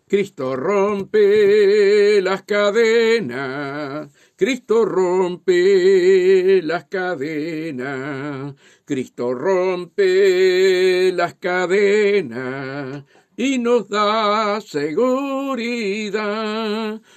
Cristo rompe las cadenas, Cristo rompe las cadenas, Cristo rompe las cadenas y nos da seguridad.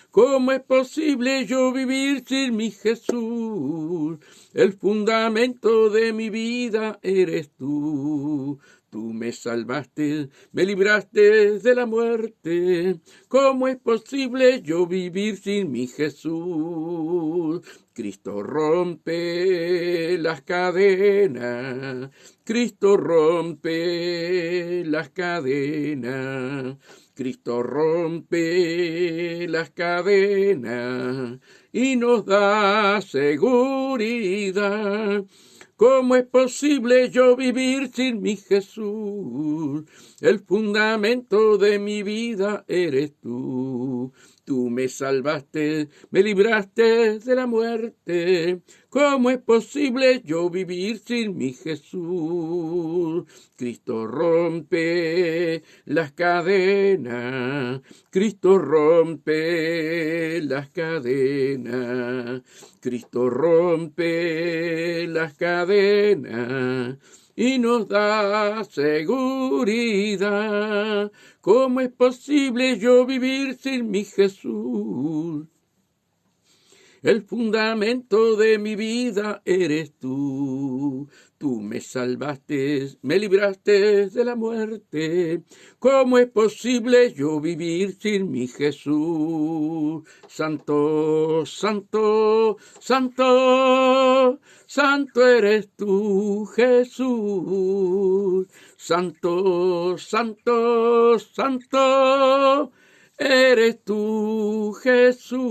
¿Cómo es posible yo vivir sin mi Jesús? El fundamento de mi vida eres tú. Tú me salvaste, me libraste de la muerte. ¿Cómo es posible yo vivir sin mi Jesús? Cristo rompe las cadenas, Cristo rompe las cadenas, Cristo rompe las cadenas y nos da seguridad. ¿Cómo es posible yo vivir sin mi Jesús? El fundamento de mi vida eres tú. Tú me salvaste, me libraste de la muerte. ¿Cómo es posible yo vivir sin mi Jesús? Cristo rompe las cadenas, Cristo rompe las cadenas, Cristo rompe las cadenas y nos da seguridad. ¿Cómo es posible yo vivir sin mi Jesús? El fundamento de mi vida eres tú. Tú me salvaste, me libraste de la muerte. ¿Cómo es posible yo vivir sin mi Jesús? Santo, santo, santo, santo eres tú, Jesús. Santo, santo, santo eres tú, Jesús.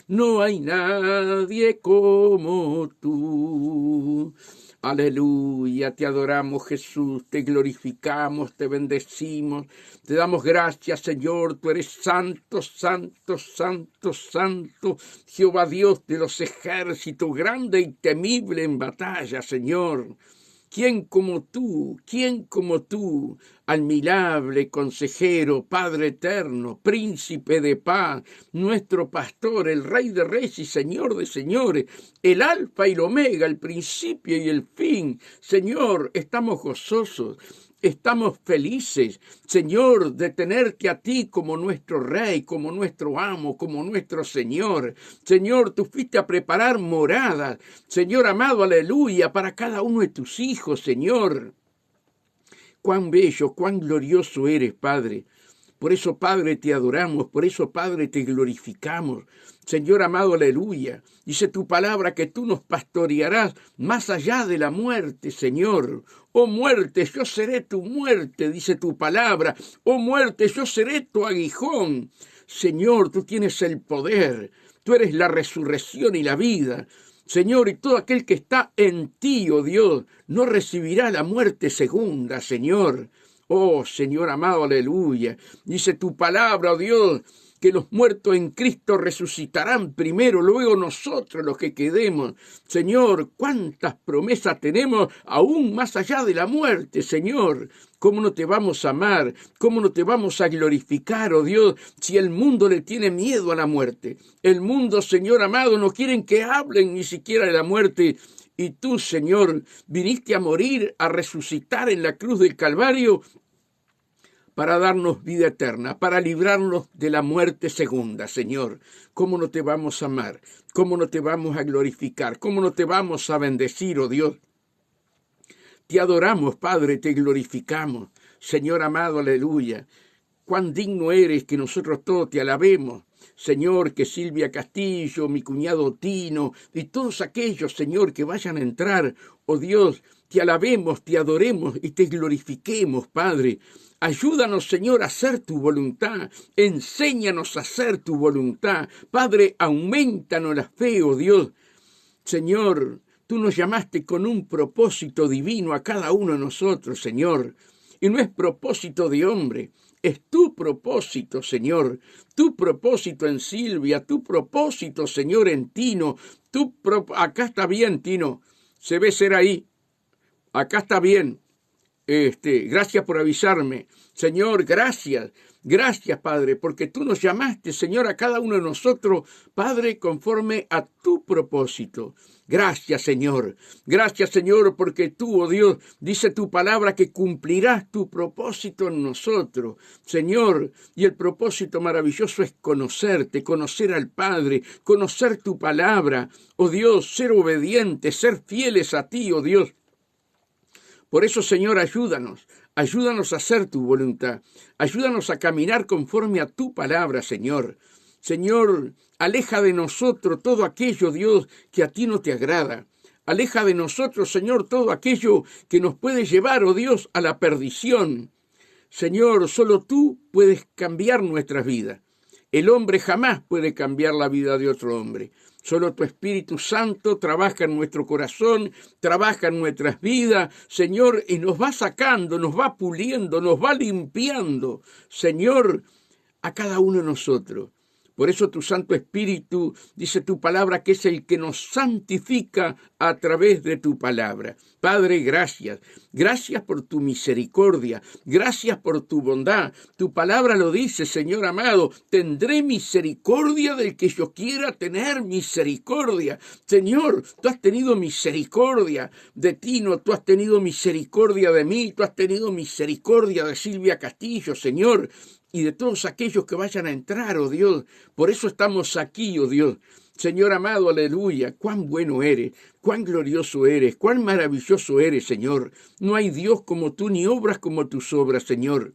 No hay nadie como tú. Aleluya, te adoramos, Jesús, te glorificamos, te bendecimos, te damos gracias, Señor. Tú eres santo, santo, santo, santo, Jehová Dios de los ejércitos, grande y temible en batalla, Señor. ¿Quién como tú? ¿Quién como tú? Admirable consejero, Padre eterno, príncipe de paz, nuestro pastor, el Rey de reyes y Señor de señores, el alfa y el omega, el principio y el fin. Señor, estamos gozosos. Estamos felices, Señor, de tenerte a ti como nuestro Rey, como nuestro amo, como nuestro Señor. Señor, tú fuiste a preparar moradas, Señor amado, aleluya, para cada uno de tus hijos, Señor. Cuán bello, cuán glorioso eres, Padre. Por eso, Padre, te adoramos, por eso, Padre, te glorificamos. Señor amado, aleluya. Dice tu palabra que tú nos pastorearás más allá de la muerte, Señor. Oh muerte, yo seré tu muerte, dice tu palabra. Oh muerte, yo seré tu aguijón. Señor, tú tienes el poder. Tú eres la resurrección y la vida. Señor, y todo aquel que está en ti, oh Dios, no recibirá la muerte segunda, Señor. Oh, Señor amado, aleluya. Dice tu palabra, oh Dios, que los muertos en Cristo resucitarán primero, luego nosotros los que quedemos. Señor, cuántas promesas tenemos aún más allá de la muerte, Señor. ¿Cómo no te vamos a amar? ¿Cómo no te vamos a glorificar, oh Dios, si el mundo le tiene miedo a la muerte? El mundo, Señor amado, no quieren que hablen ni siquiera de la muerte. Y tú, Señor, viniste a morir, a resucitar en la cruz del Calvario para darnos vida eterna, para librarnos de la muerte segunda, Señor. ¿Cómo no te vamos a amar? ¿Cómo no te vamos a glorificar? ¿Cómo no te vamos a bendecir, oh Dios? Te adoramos, Padre, te glorificamos. Señor amado, aleluya. Cuán digno eres que nosotros todos te alabemos. Señor, que Silvia Castillo, mi cuñado Tino, y todos aquellos, Señor, que vayan a entrar, oh Dios, te alabemos, te adoremos y te glorifiquemos, Padre. Ayúdanos, Señor, a hacer tu voluntad. Enséñanos a hacer tu voluntad. Padre, aumentanos la fe, oh Dios. Señor, tú nos llamaste con un propósito divino a cada uno de nosotros, Señor. Y no es propósito de hombre. Es tu propósito, Señor, tu propósito en Silvia, tu propósito, Señor, en Tino. Acá está bien, Tino, se ve ser ahí, acá está bien. Gracias por avisarme. Señor, gracias. Gracias, Padre, porque tú nos llamaste, Señor, a cada uno de nosotros, Padre, conforme a tu propósito. Gracias, Señor. Gracias, Señor, porque tú, oh Dios, dice tu palabra que cumplirás tu propósito en nosotros. Señor, y el propósito maravilloso es conocerte, conocer al Padre, conocer tu palabra. Oh Dios, ser obedientes, ser fieles a ti, oh Dios. Por eso, Señor, ayúdanos a hacer tu voluntad. Ayúdanos a caminar conforme a tu palabra, Señor. Señor, aleja de nosotros todo aquello, Dios, que a ti no te agrada. Aleja de nosotros, Señor, todo aquello que nos puede llevar, oh Dios, a la perdición. Señor, solo tú puedes cambiar nuestras vidas. El hombre jamás puede cambiar la vida de otro hombre. Solo tu Espíritu Santo trabaja en nuestro corazón, trabaja en nuestras vidas, Señor, y nos va sacando, nos va puliendo, nos va limpiando, Señor, a cada uno de nosotros. Por eso tu Santo Espíritu, dice tu palabra, que es el que nos santifica a través de tu palabra. Padre, gracias. Gracias por tu misericordia. Gracias por tu bondad. Tu palabra lo dice, Señor amado. Tendré misericordia del que yo quiera tener misericordia. Señor, tú has tenido misericordia de Tino, tú has tenido misericordia de mí, tú has tenido misericordia de Silvia Castillo, Señor, y de todos aquellos que vayan a entrar, oh Dios. Por eso estamos aquí, oh Dios. Señor amado, aleluya, cuán bueno eres, cuán glorioso eres, cuán maravilloso eres, Señor. No hay Dios como tú, ni obras como tus obras, Señor.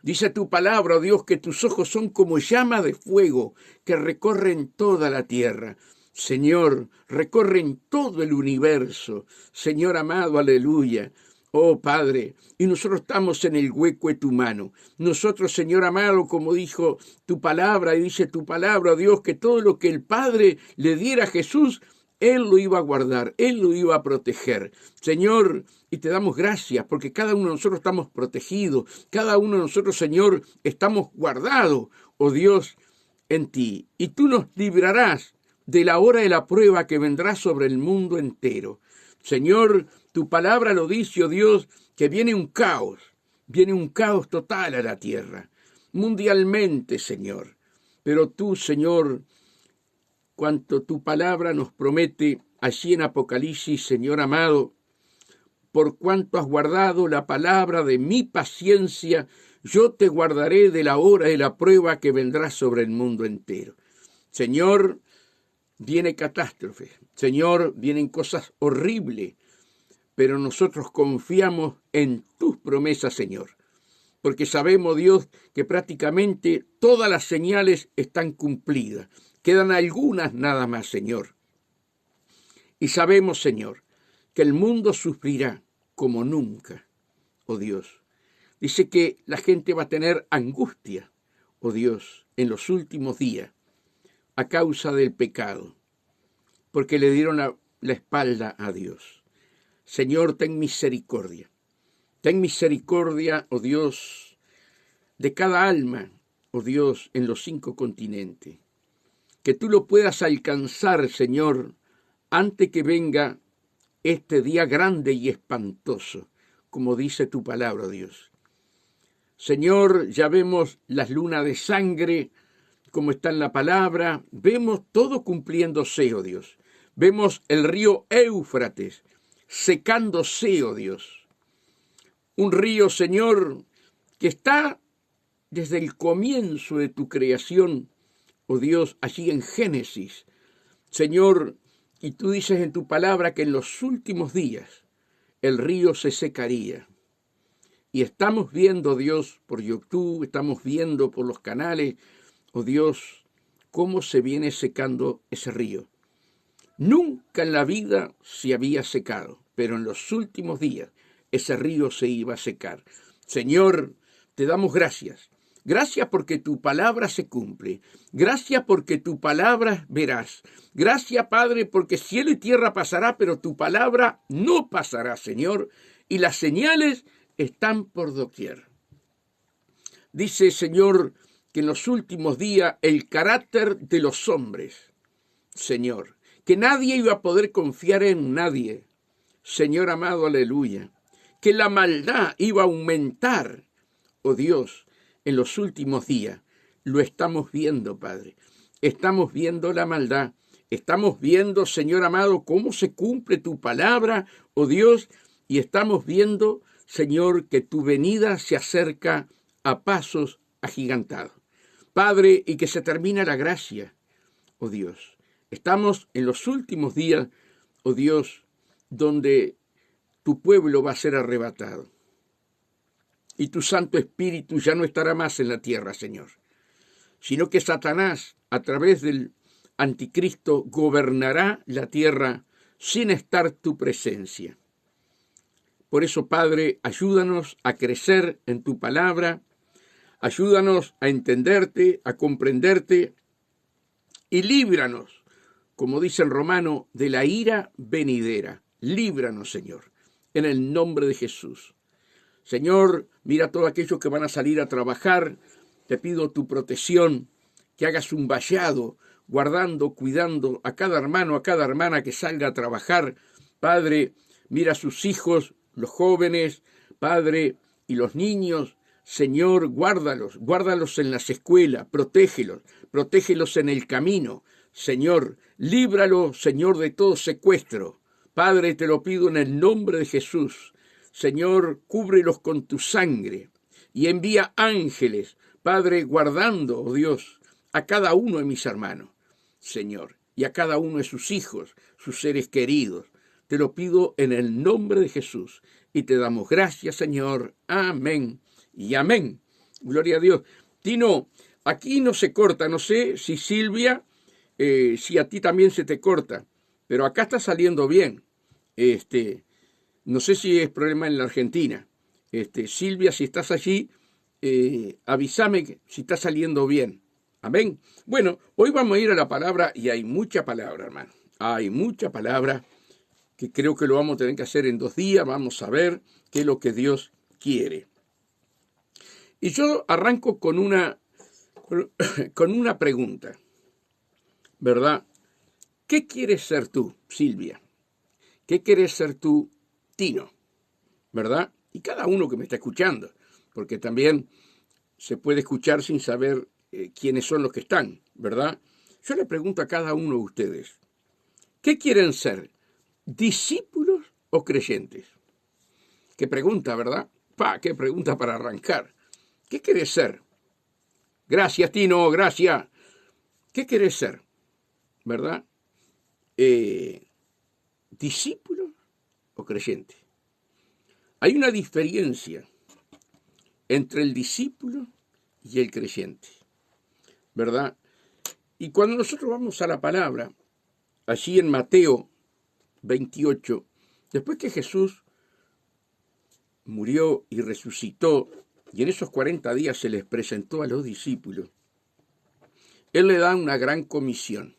Dice tu palabra, oh Dios, que tus ojos son como llama de fuego que recorren toda la tierra. Señor, recorren todo el universo. Señor amado, aleluya. Oh Padre, y nosotros estamos en el hueco de tu mano. Nosotros, Señor amado, como dijo tu palabra, y dice tu palabra, Dios, que todo lo que el Padre le diera a Jesús, Él lo iba a guardar, Él lo iba a proteger. Señor, y te damos gracias, porque cada uno de nosotros estamos protegidos, cada uno de nosotros, Señor, estamos guardados, oh Dios, en ti. Y tú nos librarás de la hora de la prueba que vendrá sobre el mundo entero. Señor, tu palabra lo dice, oh Dios, que viene un caos total a la tierra, mundialmente, Señor. Pero tú, Señor, cuanto tu palabra nos promete allí en Apocalipsis, Señor amado, por cuanto has guardado la palabra de mi paciencia, yo te guardaré de la hora de la prueba que vendrá sobre el mundo entero. Señor, viene catástrofe, Señor, vienen cosas horribles, pero nosotros confiamos en tus promesas, Señor, porque sabemos, Dios, que prácticamente todas las señales están cumplidas. Quedan algunas nada más, Señor. Y sabemos, Señor, que el mundo sufrirá como nunca, oh Dios. Dice que la gente va a tener angustia, oh Dios, en los últimos días, a causa del pecado, porque le dieron la espalda a Dios. Señor, ten misericordia. Ten misericordia, oh Dios, de cada alma, oh Dios, en los 5 continentes. Que tú lo puedas alcanzar, Señor, antes que venga este día grande y espantoso, como dice tu palabra, oh Dios. Señor, ya vemos las lunas de sangre, como está en la palabra, vemos todo cumpliéndose, oh Dios. Vemos el río Éufrates secándose, oh Dios. Un río, Señor, que está desde el comienzo de tu creación, oh Dios, allí en Génesis. Señor, y tú dices en tu palabra que en los últimos días el río se secaría. Y estamos viendo, Dios, por YouTube, estamos viendo por los canales, oh Dios, cómo se viene secando ese río. Nunca en la vida se había secado, pero en los últimos días ese río se iba a secar. Señor, te damos gracias. Gracias porque tu palabra se cumple. Gracias porque tu palabra verás. Gracias, Padre, porque cielo y tierra pasará, pero tu palabra no pasará, Señor. Y las señales están por doquier. Dice, Señor, que en los últimos días el carácter de los hombres, Señor, que nadie iba a poder confiar en nadie. Señor amado, aleluya. Que la maldad iba a aumentar, oh Dios, en los últimos días. Lo estamos viendo, Padre. Estamos viendo la maldad. Estamos viendo, Señor amado, cómo se cumple tu palabra, oh Dios, y estamos viendo, Señor, que tu venida se acerca a pasos agigantados. Padre, y que se termina la gracia, oh Dios. Estamos en los últimos días, oh Dios, donde tu pueblo va a ser arrebatado. Y tu Santo Espíritu ya no estará más en la tierra, Señor, sino que Satanás, a través del Anticristo, gobernará la tierra sin estar tu presencia. Por eso, Padre, ayúdanos a crecer en tu palabra, ayúdanos a entenderte, a comprenderte, y líbranos, como dice el Romano, de la ira venidera. Líbranos, Señor, en el nombre de Jesús. Señor, mira a todos aquellos que van a salir a trabajar. Te pido tu protección, que hagas un vallado, guardando, cuidando a cada hermano, a cada hermana que salga a trabajar. Padre, mira a sus hijos, los jóvenes, Padre, y los niños. Señor, guárdalos en las escuelas, protégelos en el camino. Señor, líbralos, Señor, de todo secuestro. Padre, te lo pido en el nombre de Jesús. Señor, cúbrelos con tu sangre y envía ángeles, Padre, guardando, oh Dios, a cada uno de mis hermanos, Señor, y a cada uno de sus hijos, sus seres queridos. Te lo pido en el nombre de Jesús y te damos gracias, Señor. Amén y amén. Gloria a Dios. Tino, aquí no se corta, no sé si Silvia, si a ti también se te corta, pero acá está saliendo bien. No sé si es problema en la Argentina. Silvia, si estás allí, avísame si está saliendo bien. Amén. Bueno, hoy vamos a ir a la palabra y hay mucha palabra, hermano. Hay mucha palabra que creo que lo vamos a tener que hacer en 2 días. Vamos a ver qué es lo que Dios quiere. Y yo arranco con una pregunta, ¿verdad? ¿Qué quieres ser tú, Silvia? ¿Qué quieres ser tú, Tino? ¿Verdad? Y cada uno que me está escuchando, porque también se puede escuchar sin saber quiénes son los que están, ¿verdad? Yo le pregunto a cada uno de ustedes, ¿qué quieren ser? ¿Discípulos o creyentes? Qué pregunta, ¿verdad? Qué pregunta para arrancar. ¿Qué querés ser? Gracias, Tino, gracias. ¿Qué querés ser? ¿Verdad? ¿Discípulos o creyentes? Hay una diferencia entre el discípulo y el creyente, ¿verdad? Y cuando nosotros vamos a la palabra, allí en Mateo 28, después que Jesús murió y resucitó, y en esos 40 días se les presentó a los discípulos, Él le da una gran comisión.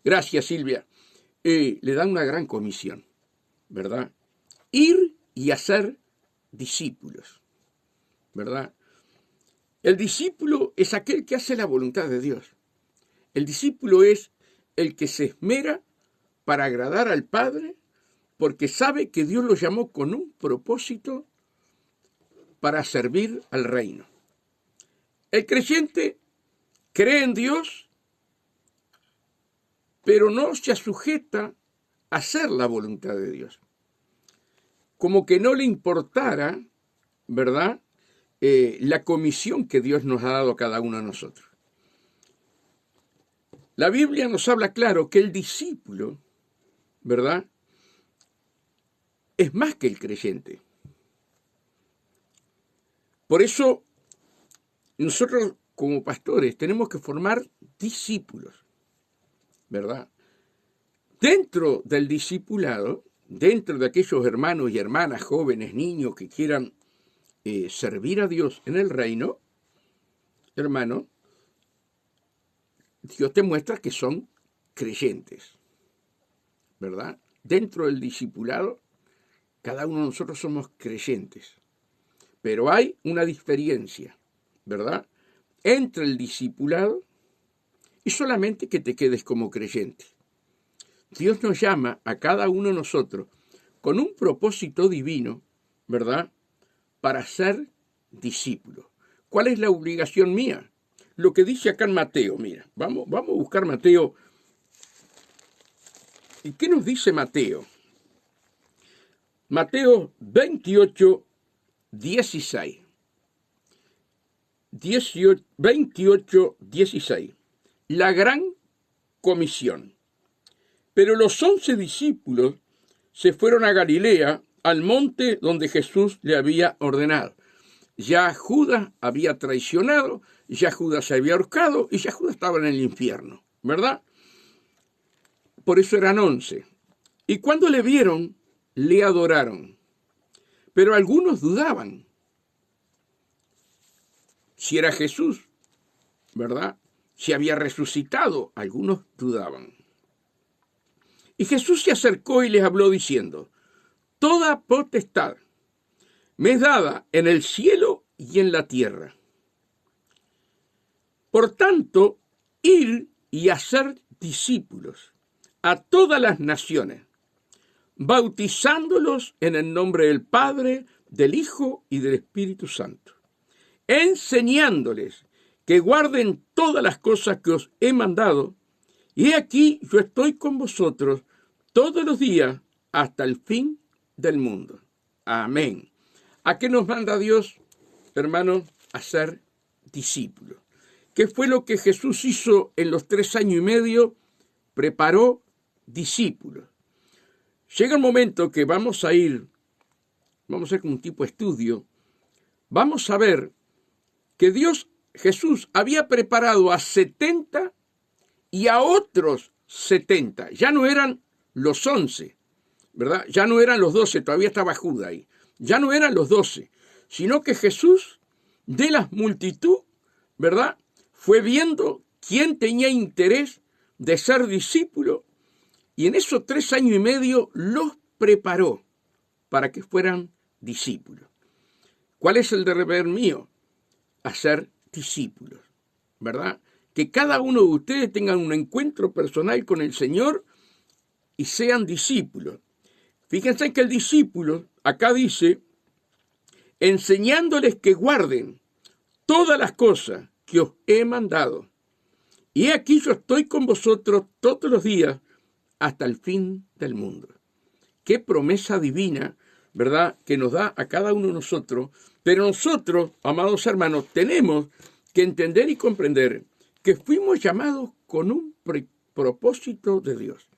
Gracias, Silvia. Le da una gran comisión, ¿verdad? Ir y hacer discípulos, ¿verdad? El discípulo es aquel que hace la voluntad de Dios. El discípulo es el que se esmera para agradar al Padre porque sabe que Dios lo llamó con un propósito para servir al reino. El creyente cree en Dios, pero no se sujeta a hacer la voluntad de Dios. Como que no le importara, ¿verdad?, la comisión que Dios nos ha dado a cada uno de nosotros. La Biblia nos habla claro que el discípulo, ¿verdad?, es más que el creyente. Por eso, nosotros como pastores tenemos que formar discípulos, ¿verdad? Dentro del discipulado, dentro de aquellos hermanos y hermanas, jóvenes, niños que quieran servir a Dios en el reino, hermano, Dios te muestra que son creyentes, ¿verdad? Dentro del discipulado, cada uno de nosotros somos creyentes. Pero hay una diferencia, ¿verdad?, entre el discipulado y solamente que te quedes como creyente. Dios nos llama a cada uno de nosotros con un propósito divino, ¿verdad?, para ser discípulos, ¿Cuál es la obligación mía? Lo que dice acá en Mateo, mira, vamos a buscar Mateo. ¿Y qué nos dice Mateo? Mateo 28, 16. 28, 16. La gran comisión. Pero los 11 discípulos se fueron a Galilea, al monte donde Jesús le había ordenado. Ya Judas había traicionado, ya Judas se había ahorcado y ya Judas estaba en el infierno, ¿verdad? Por eso eran 11. Y cuando le vieron, le adoraron. Pero algunos dudaban si era Jesús, ¿verdad? Si había resucitado, algunos dudaban. Y Jesús se acercó y les habló diciendo: toda potestad me es dada en el cielo y en la tierra. Por tanto, ir y hacer discípulos a todas las naciones, bautizándolos en el nombre del Padre, del Hijo y del Espíritu Santo, enseñándoles que guarden todas las cosas que os he mandado, y he aquí yo estoy con vosotros todos los días hasta el fin del mundo. Amén. ¿A qué nos manda Dios, hermanos? A ser discípulos. ¿Qué fue lo que Jesús hizo en los 3 años y medio? Preparó discípulos. Llega un momento que vamos a hacer un tipo de estudio, vamos a ver que Jesús había preparado a 70 y a otros 70. Ya no eran los 11, ¿verdad? Ya no eran los 12, todavía estaba Judas ahí. Ya no eran los 12, sino que Jesús, de la multitud, ¿verdad?, fue viendo quién tenía interés de ser discípulo, y en esos 3 años y medio los preparó para que fueran discípulos. ¿Cuál es el deber mío? Hacer discípulos, ¿verdad? Que cada uno de ustedes tengan un encuentro personal con el Señor y sean discípulos. Fíjense que el discípulo, acá dice, enseñándoles que guarden todas las cosas que os he mandado. Y aquí yo estoy con vosotros todos los días hasta el fin del mundo. Qué promesa divina, ¿verdad?, que nos da a cada uno de nosotros. Pero nosotros, amados hermanos, tenemos que entender y comprender que fuimos llamados con un propósito de Dios.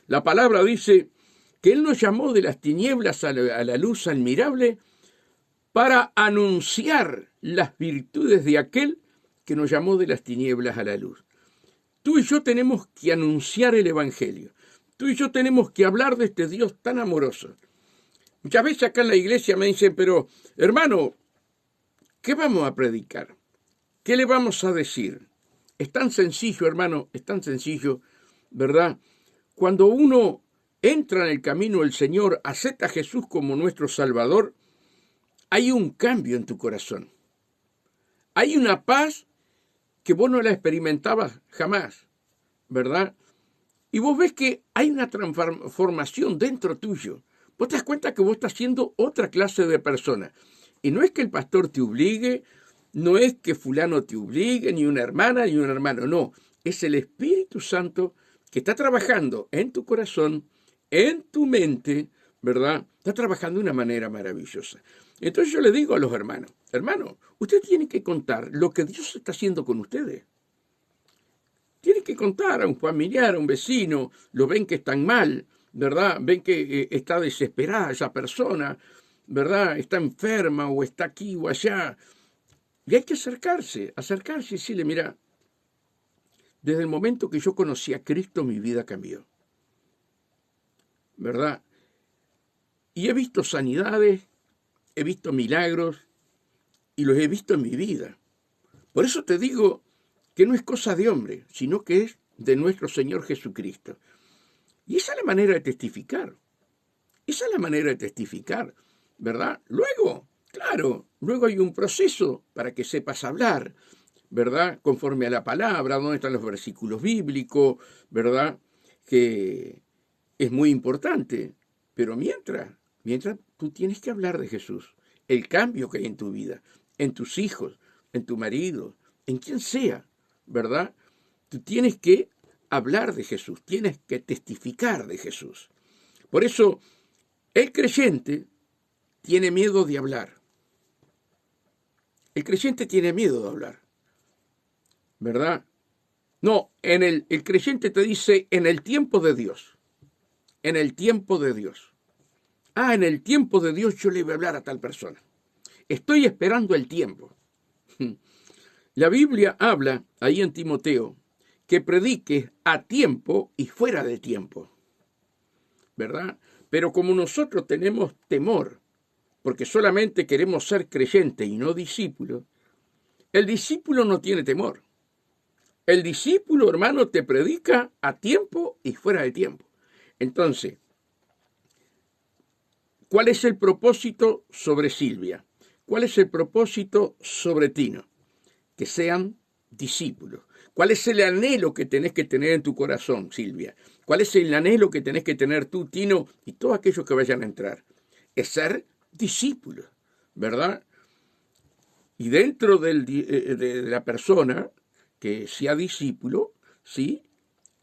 La palabra dice que Él nos llamó de las tinieblas a la luz admirable para anunciar las virtudes de aquel que nos llamó de las tinieblas a la luz. Tú y yo tenemos que anunciar el Evangelio. Tú y yo tenemos que hablar de este Dios tan amoroso. Muchas veces acá en la iglesia me dicen, pero hermano, ¿qué vamos a predicar? ¿Qué le vamos a decir? Es tan sencillo, hermano, es tan sencillo, ¿verdad? Cuando uno entra en el camino del Señor, acepta a Jesús como nuestro Salvador, hay un cambio en tu corazón. Hay una paz que vos no la experimentabas jamás, ¿verdad? Y vos ves que hay una transformación dentro tuyo. Vos te das cuenta que vos estás siendo otra clase de persona. Y no es que el pastor te obligue, no es que fulano te obligue, ni una hermana, ni un hermano, no. Es el Espíritu Santo que está trabajando en tu corazón, en tu mente, ¿verdad? Está trabajando de una manera maravillosa. Entonces yo le digo a los hermanos, ustedes tienen que contar lo que Dios está haciendo con ustedes. Tienen que contar a un familiar, a un vecino, lo ven que están mal, ¿verdad? Ven que está desesperada esa persona, ¿verdad? Está enferma o está aquí o allá. Y hay que acercarse y decirle, mira, desde el momento que yo conocí a Cristo, mi vida cambió, ¿verdad? Y he visto sanidades, he visto milagros y los he visto en mi vida. Por eso te digo que no es cosa de hombre, sino que es de nuestro Señor Jesucristo. Y esa es la manera de testificar. Esa es la manera de testificar, ¿verdad? Luego, claro, luego hay un proceso para que sepas hablar, ¿verdad? Conforme a la palabra, dónde están los versículos bíblicos, ¿verdad? Que es muy importante. Pero mientras tú tienes que hablar de Jesús, el cambio que hay en tu vida, en tus hijos, en tu marido, en quien sea, ¿verdad? Tú tienes que hablar de Jesús, tienes que testificar de Jesús. Por eso, el creyente tiene miedo de hablar. El creyente tiene miedo de hablar, ¿verdad? No, el creyente te dice en el tiempo de Dios, en el tiempo de Dios. Ah, en el tiempo de Dios yo le voy a hablar a tal persona. Estoy esperando el tiempo. La Biblia habla ahí en Timoteo que prediques a tiempo y fuera de tiempo, ¿verdad? Pero como nosotros tenemos temor, porque solamente queremos ser creyentes y no discípulos, el discípulo no tiene temor. El discípulo, hermano, te predica a tiempo y fuera de tiempo. Entonces, ¿cuál es el propósito sobre Silvia? ¿Cuál es el propósito sobre Tino? Que sean discípulos. ¿Cuál es el anhelo que tenés que tener en tu corazón, Silvia? ¿Cuál es el anhelo que tenés que tener tú, Tino, y todos aquellos que vayan a entrar? Es ser discípulos, ¿verdad? Y dentro de la persona que sea discípulo, ¿sí?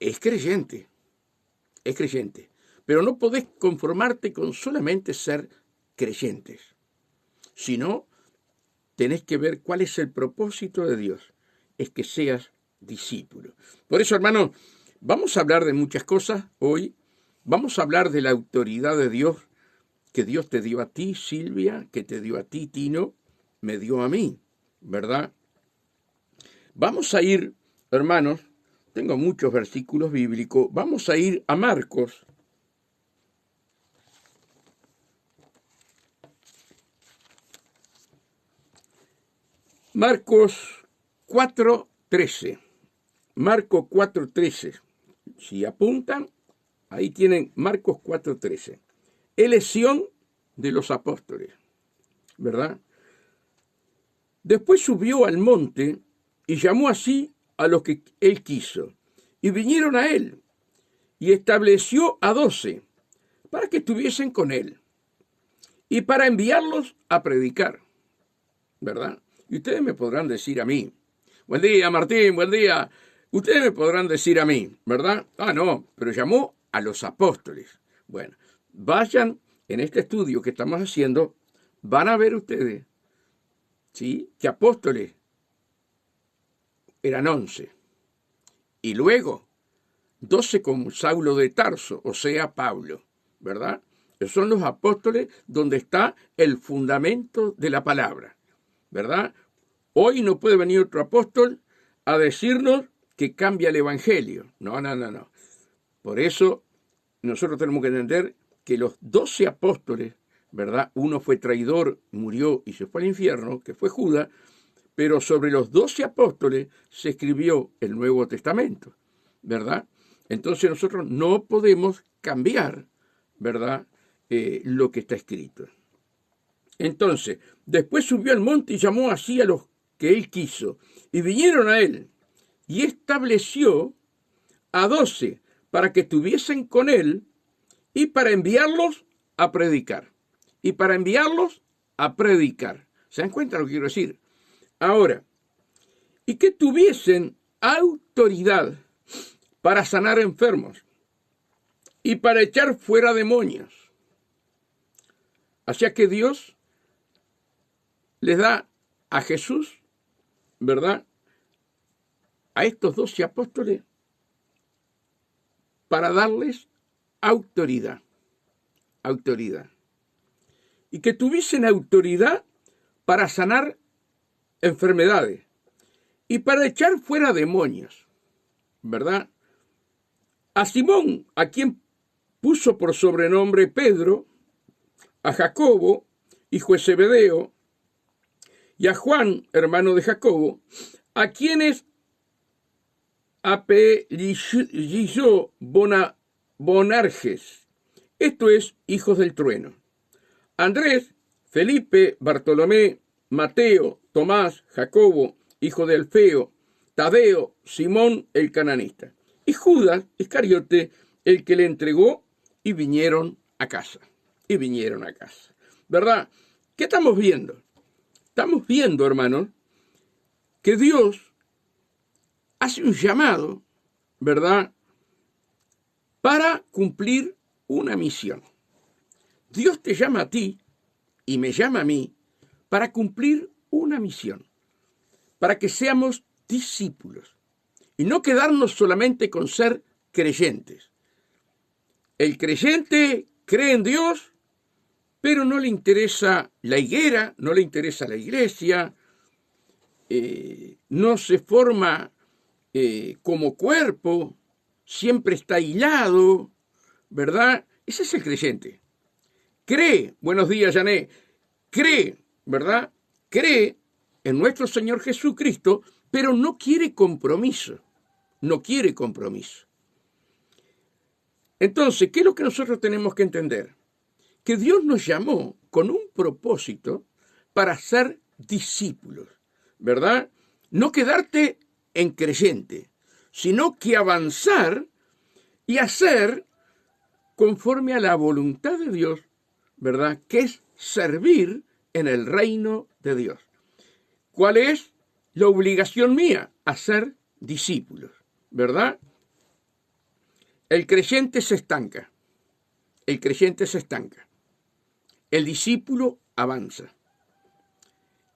Es creyente. Es creyente. Pero no podés conformarte con solamente ser creyentes, sino tenés que ver cuál es el propósito de Dios. Es que seas discípulo. Por eso, hermano, vamos a hablar de muchas cosas hoy. Vamos a hablar de la autoridad de Dios que Dios te dio a ti, Silvia, que te dio a ti, Tino, me dio a mí, ¿verdad? Vamos a ir, hermanos, tengo muchos versículos bíblicos, vamos a ir a Marcos. Marcos 4:13. Marcos 4:13. Si apuntan, ahí tienen Marcos 4:13. Elección de los apóstoles, ¿verdad? Después subió al monte y llamó así a los que él quiso, y vinieron a él, y estableció a 12 para que estuviesen con él, y para enviarlos a predicar, ¿verdad? Y ustedes me podrán decir a mí, buen día, Martín, buen día. Ustedes me podrán decir a mí, ¿verdad? Ah, no, pero llamó a los apóstoles. Bueno, vayan en este estudio que estamos haciendo, van a ver ustedes, ¿sí? Que apóstoles eran 11. Y luego 12 con Saulo de Tarso, o sea, Pablo, ¿verdad? Esos son los apóstoles donde está el fundamento de la palabra, ¿verdad? Hoy no puede venir otro apóstol a decirnos que cambia el evangelio. No, no, no, no. Por eso nosotros tenemos que entender que los 12 apóstoles, ¿verdad? Uno fue traidor, murió y se fue al infierno, que fue Judas, pero sobre los 12 apóstoles se escribió el Nuevo Testamento, ¿verdad? Entonces nosotros no podemos cambiar, ¿verdad? Lo que está escrito. Entonces, después subió al monte y llamó así a los que él quiso, y vinieron a él, y estableció a 12 para que estuviesen con él, y para enviarlos a predicar. Y para enviarlos a predicar. ¿Se dan cuenta lo que quiero decir? Ahora, y que tuviesen autoridad para sanar enfermos y para echar fuera demonios. Así que Dios les da a Jesús, ¿verdad? A estos 12 apóstoles para darles autoridad. Autoridad. Y que tuviesen autoridad para sanar enfermedades y para echar fuera demonios, ¿verdad? A Simón, a quien puso por sobrenombre Pedro, a Jacobo, hijo de Zebedeo, y a Juan, hermano de Jacobo, a quienes apellizó Boanerges, esto es, hijos del trueno. Andrés, Felipe, Bartolomé, Mateo, Tomás, Jacobo, hijo de Alfeo, Tadeo, Simón el cananista, y Judas Iscariote, el que le entregó, y vinieron a casa. Y vinieron a casa. ¿Verdad? ¿Qué estamos viendo? Estamos viendo, hermanos, que Dios hace un llamado, ¿verdad?, para cumplir una misión. Dios te llama a ti y me llama a mí para cumplir una misión, para que seamos discípulos y no quedarnos solamente con ser creyentes. El creyente cree en Dios, pero no le interesa la higuera, no le interesa la iglesia, no se forma como cuerpo, siempre está aislado, ¿verdad? Ese es el creyente. Cree, buenos días, Jané, cree, ¿verdad? Cree en nuestro Señor Jesucristo, pero no quiere compromiso, no quiere compromiso. Entonces, ¿qué es lo que nosotros tenemos que entender? Que Dios nos llamó con un propósito para ser discípulos, ¿verdad? No quedarte en creyente, sino que avanzar y hacer conforme a la voluntad de Dios, ¿verdad? Que es servir en el reino de Dios. ¿Cuál es la obligación mía? Hacer discípulos, ¿verdad? El creyente se estanca. El creyente se estanca. El discípulo avanza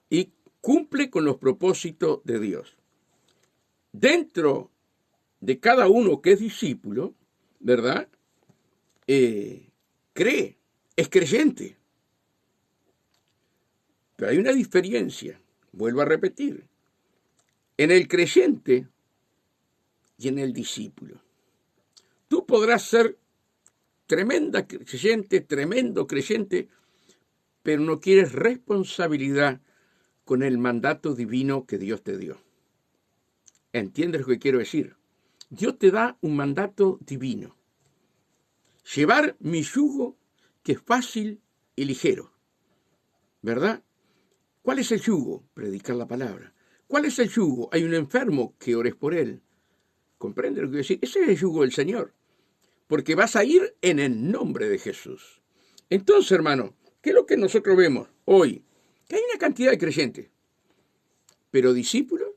y cumple con los propósitos de Dios. Dentro de cada uno que es discípulo, ¿verdad? Cree, es creyente. Pero hay una diferencia, vuelvo a repetir, en el creyente y en el discípulo. Tú podrás ser tremenda creyente, tremendo creyente, pero no quieres responsabilidad con el mandato divino que Dios te dio. ¿Entiendes lo que quiero decir? Dios te da un mandato divino. Llevar mi yugo, que es fácil y ligero. ¿Verdad? ¿Cuál es el yugo? Predicar la palabra. ¿Cuál es el yugo? Hay un enfermo, que ores por él. ¿Comprende lo que quiero decir? Ese es el yugo del Señor. Porque vas a ir en el nombre de Jesús. Entonces, hermano, ¿qué es lo que nosotros vemos hoy? Que hay una cantidad de creyentes. Pero discípulos,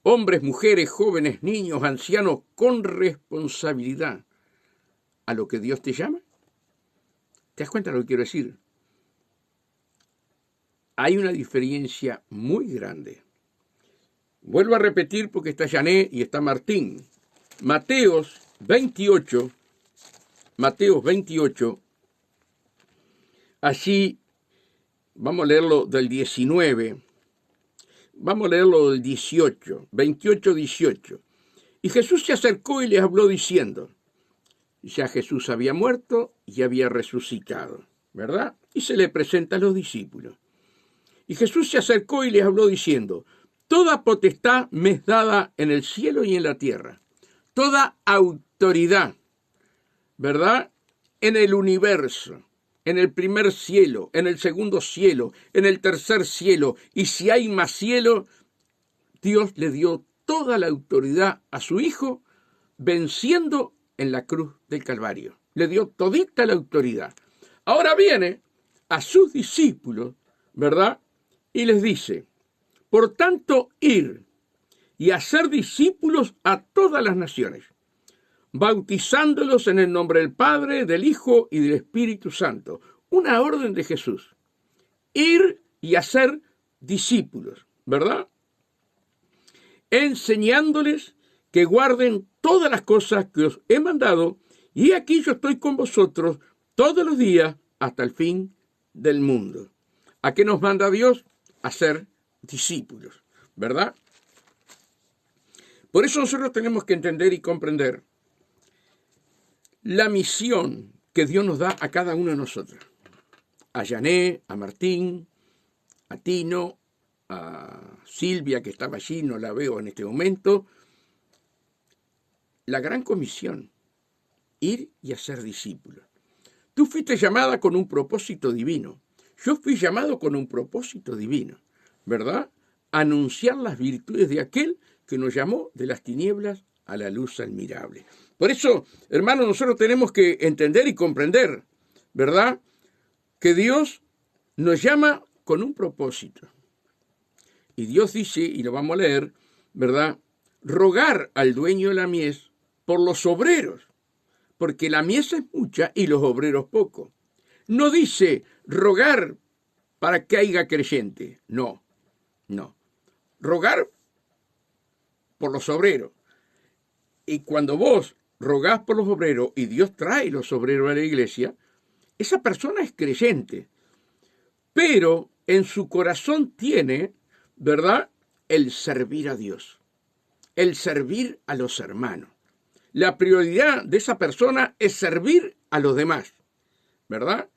hombres, mujeres, jóvenes, niños, ancianos, con responsabilidad a lo que Dios te llama. ¿Te das cuenta de lo que quiero decir? Hay una diferencia muy grande. Vuelvo a repetir porque está Jané y está Martín. Mateos 28, allí vamos a leerlo del 19, vamos a leerlo del 18, 28, 18. Y Jesús se acercó y les habló diciendo, ya Jesús había muerto y había resucitado, ¿verdad? Y se le presenta a los discípulos. Y Jesús se acercó y les habló diciendo, toda potestad me es dada en el cielo y en la tierra. Toda autoridad, ¿verdad? En el universo, en el primer cielo, en el segundo cielo, en el tercer cielo. Y si hay más cielo, Dios le dio toda la autoridad a su Hijo, venciendo en la cruz del Calvario. Le dio todita la autoridad. Ahora viene a sus discípulos, ¿verdad? Y les dice, por tanto, ir y hacer discípulos a todas las naciones, bautizándolos en el nombre del Padre, del Hijo y del Espíritu Santo. Una orden de Jesús. Ir y hacer discípulos, ¿verdad? Enseñándoles que guarden todas las cosas que os he mandado, y aquí yo estoy con vosotros todos los días hasta el fin del mundo. ¿A qué nos manda Dios? A ser discípulos, ¿verdad? Por eso nosotros tenemos que entender y comprender la misión que Dios nos da a cada uno de nosotros. A Jané, a Martín, a Tino, a Silvia, que estaba allí, no la veo en este momento. La gran comisión, ir y hacer discípulos. Tú fuiste llamada con un propósito divino. Yo fui llamado con un propósito divino, ¿verdad? Anunciar las virtudes de aquel que nos llamó de las tinieblas a la luz admirable. Por eso, hermanos, nosotros tenemos que entender y comprender, ¿verdad?, que Dios nos llama con un propósito. Y Dios dice, y lo vamos a leer, ¿verdad? Rogar al dueño de la mies por los obreros, porque la mies es mucha y los obreros poco. No dice rogar para que haya creyente, no, no. Rogar por los obreros. Y cuando vos rogás por los obreros y Dios trae los obreros a la iglesia, esa persona es creyente, pero en su corazón tiene, ¿verdad?, el servir a Dios, el servir a los hermanos. La prioridad de esa persona es servir a los demás, ¿verdad?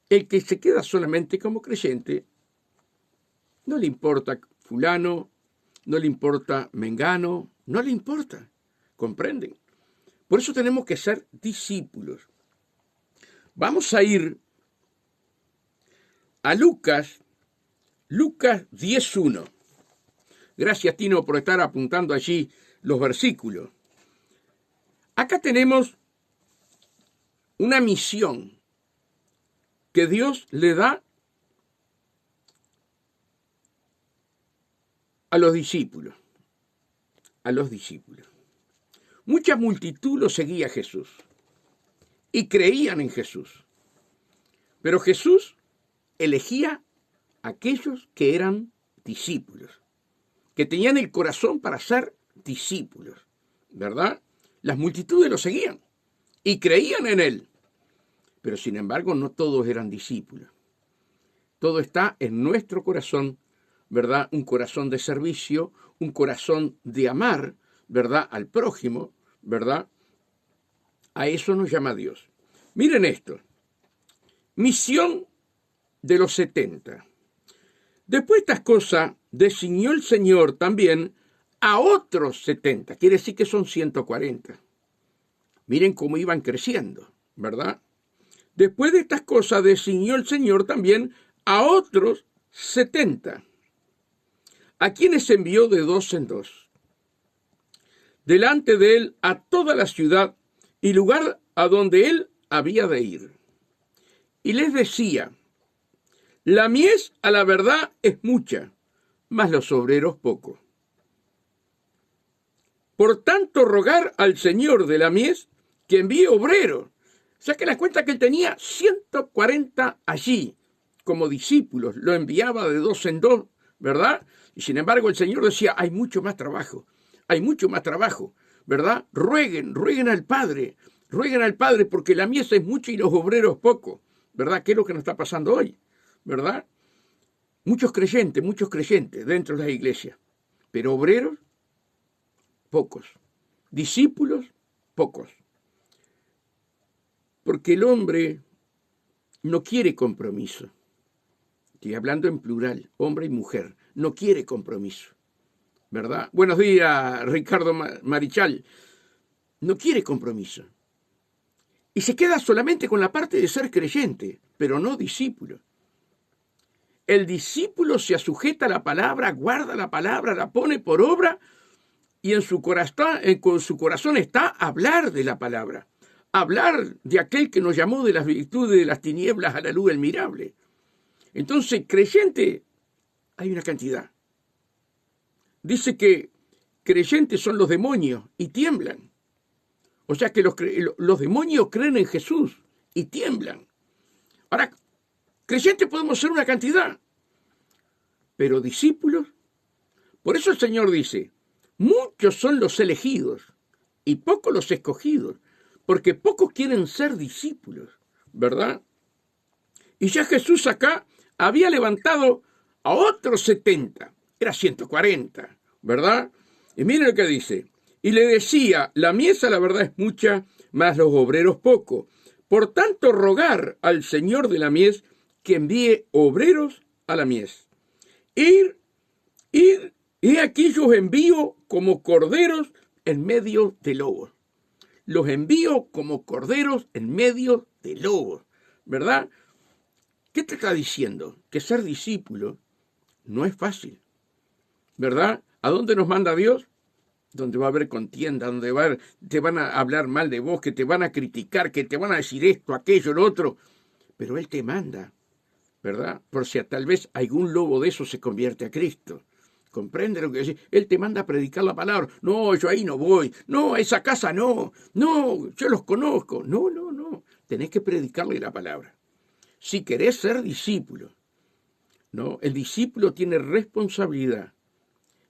El que se queda solamente como creyente, no le importa fulano, no le importa mengano, no le importa, ¿comprenden? Por eso tenemos que ser discípulos. Vamos a ir a Lucas 10:1. Gracias, Tino, por estar apuntando allí los versículos. Acá tenemos una misión que Dios le da a los discípulos. A los discípulos. Mucha multitud lo seguía a Jesús y creían en Jesús. Pero Jesús elegía a aquellos que eran discípulos, que tenían el corazón para ser discípulos, ¿verdad? Las multitudes lo seguían y creían en él. Pero sin embargo no todos eran discípulos. Todo está en nuestro corazón, ¿verdad? Un corazón de servicio, un corazón de amar, ¿verdad?, al prójimo, ¿verdad? A eso nos llama Dios. Miren esto. Misión de los 70. Después de estas cosas, designó el Señor también a otros 70. Quiere decir que son 140. Miren cómo iban creciendo, ¿verdad? Después de estas cosas, designó el Señor también a otros 70, a quienes envió de 2 en 2, delante de él a toda la ciudad y lugar a donde él había de ir. Y les decía, la mies a la verdad es mucha, mas los obreros pocos. Por tanto, rogar al Señor de la mies que envíe obreros. Saquen la cuenta que él tenía 140 allí como discípulos, lo enviaba de 2 en 2, ¿verdad? Y sin embargo el Señor decía, hay mucho más trabajo, ¿verdad? Rueguen al Padre porque la mies es mucha y los obreros pocos, ¿verdad? ¿Qué es lo que nos está pasando hoy? ¿Verdad? Muchos creyentes dentro de la iglesia, pero obreros, pocos. Discípulos, pocos. Porque el hombre no quiere compromiso. Estoy hablando en plural, hombre y mujer. No quiere compromiso, ¿verdad? Buenos días, Ricardo Marichal. No quiere compromiso. Y se queda solamente con la parte de ser creyente, pero no discípulo. El discípulo se sujeta a la palabra, guarda la palabra, la pone por obra y en su corazón está hablar de la palabra. Hablar de aquel que nos llamó de las virtudes de las tinieblas a la luz admirable. Entonces, creyente, hay una cantidad. Dice que creyentes son los demonios y tiemblan. O sea que los demonios creen en Jesús y tiemblan. Ahora, creyentes podemos ser una cantidad, pero discípulos. Por eso el Señor dice, muchos son los elegidos y pocos los escogidos, porque pocos quieren ser discípulos, ¿verdad? Y ya Jesús acá había levantado a otros 70, era 140, ¿verdad? Y miren lo que dice, y le decía, la mies la verdad es mucha, mas los obreros poco. Por tanto, rogar al Señor de la mies que envíe obreros a la mies. Ir, y aquí yo os envío como corderos en medio de lobos. Los envío como corderos en medio de lobos, ¿verdad? ¿Qué te está diciendo? Que ser discípulo no es fácil, ¿verdad? ¿A dónde nos manda Dios? Donde va a haber contienda, donde te van a hablar mal de vos, que te van a criticar, que te van a decir esto, aquello, lo otro. Pero Él te manda, ¿verdad? Por si tal vez algún lobo de esos se convierte a Cristo. ¿Comprende lo que dice? Él te manda a predicar la palabra. No, yo ahí no voy. No, a esa casa no. No, yo los conozco. No. Tenés que predicarle la palabra. Si querés ser discípulo, ¿no? El discípulo tiene responsabilidad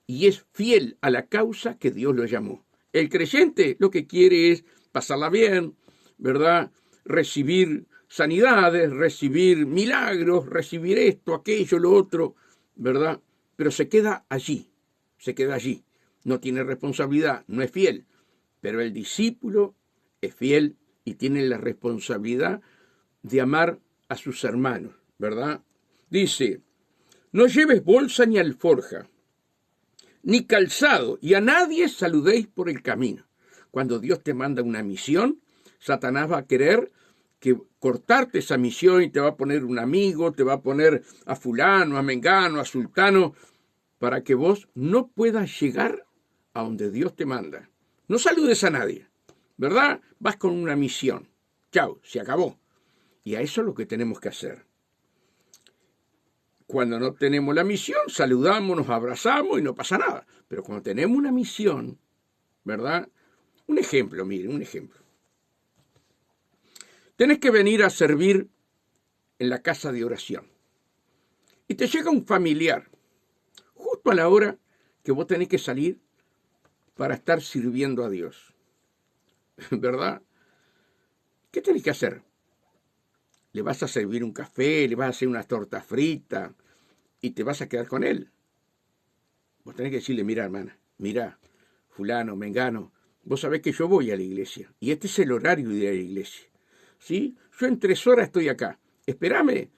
y es fiel a la causa que Dios lo llamó. El creyente lo que quiere es pasarla bien, ¿verdad? Recibir sanidades, recibir milagros, recibir esto, aquello, lo otro, ¿verdad? Pero se queda allí. No tiene responsabilidad, no es fiel. Pero el discípulo es fiel y tiene la responsabilidad de amar a sus hermanos, ¿verdad? Dice, no lleves bolsa ni alforja, ni calzado, y a nadie saludéis por el camino. Cuando Dios te manda una misión, Satanás va a querer que cortarte esa misión y te va a poner un amigo, te va a poner a fulano, a mengano, a sultano, para que vos no puedas llegar a donde Dios te manda. No saludes a nadie, ¿verdad? Vas con una misión. Chao, se acabó. Y a eso es lo que tenemos que hacer. Cuando no tenemos la misión, saludamos, nos abrazamos y no pasa nada. Pero cuando tenemos una misión, ¿verdad? Un ejemplo, miren, un ejemplo. Tenés que venir a servir en la casa de oración. Y te llega un familiar, justo a la hora que vos tenés que salir para estar sirviendo a Dios. ¿Verdad? ¿Qué tenés que hacer? Le vas a servir un café, le vas a hacer unas tortas fritas y te vas a quedar con él. Vos tenés que decirle, mira hermana, mira, fulano, mengano, vos sabés que yo voy a la iglesia y este es el horario de la iglesia. ¿Sí? Yo en 3 horas estoy acá, espérame.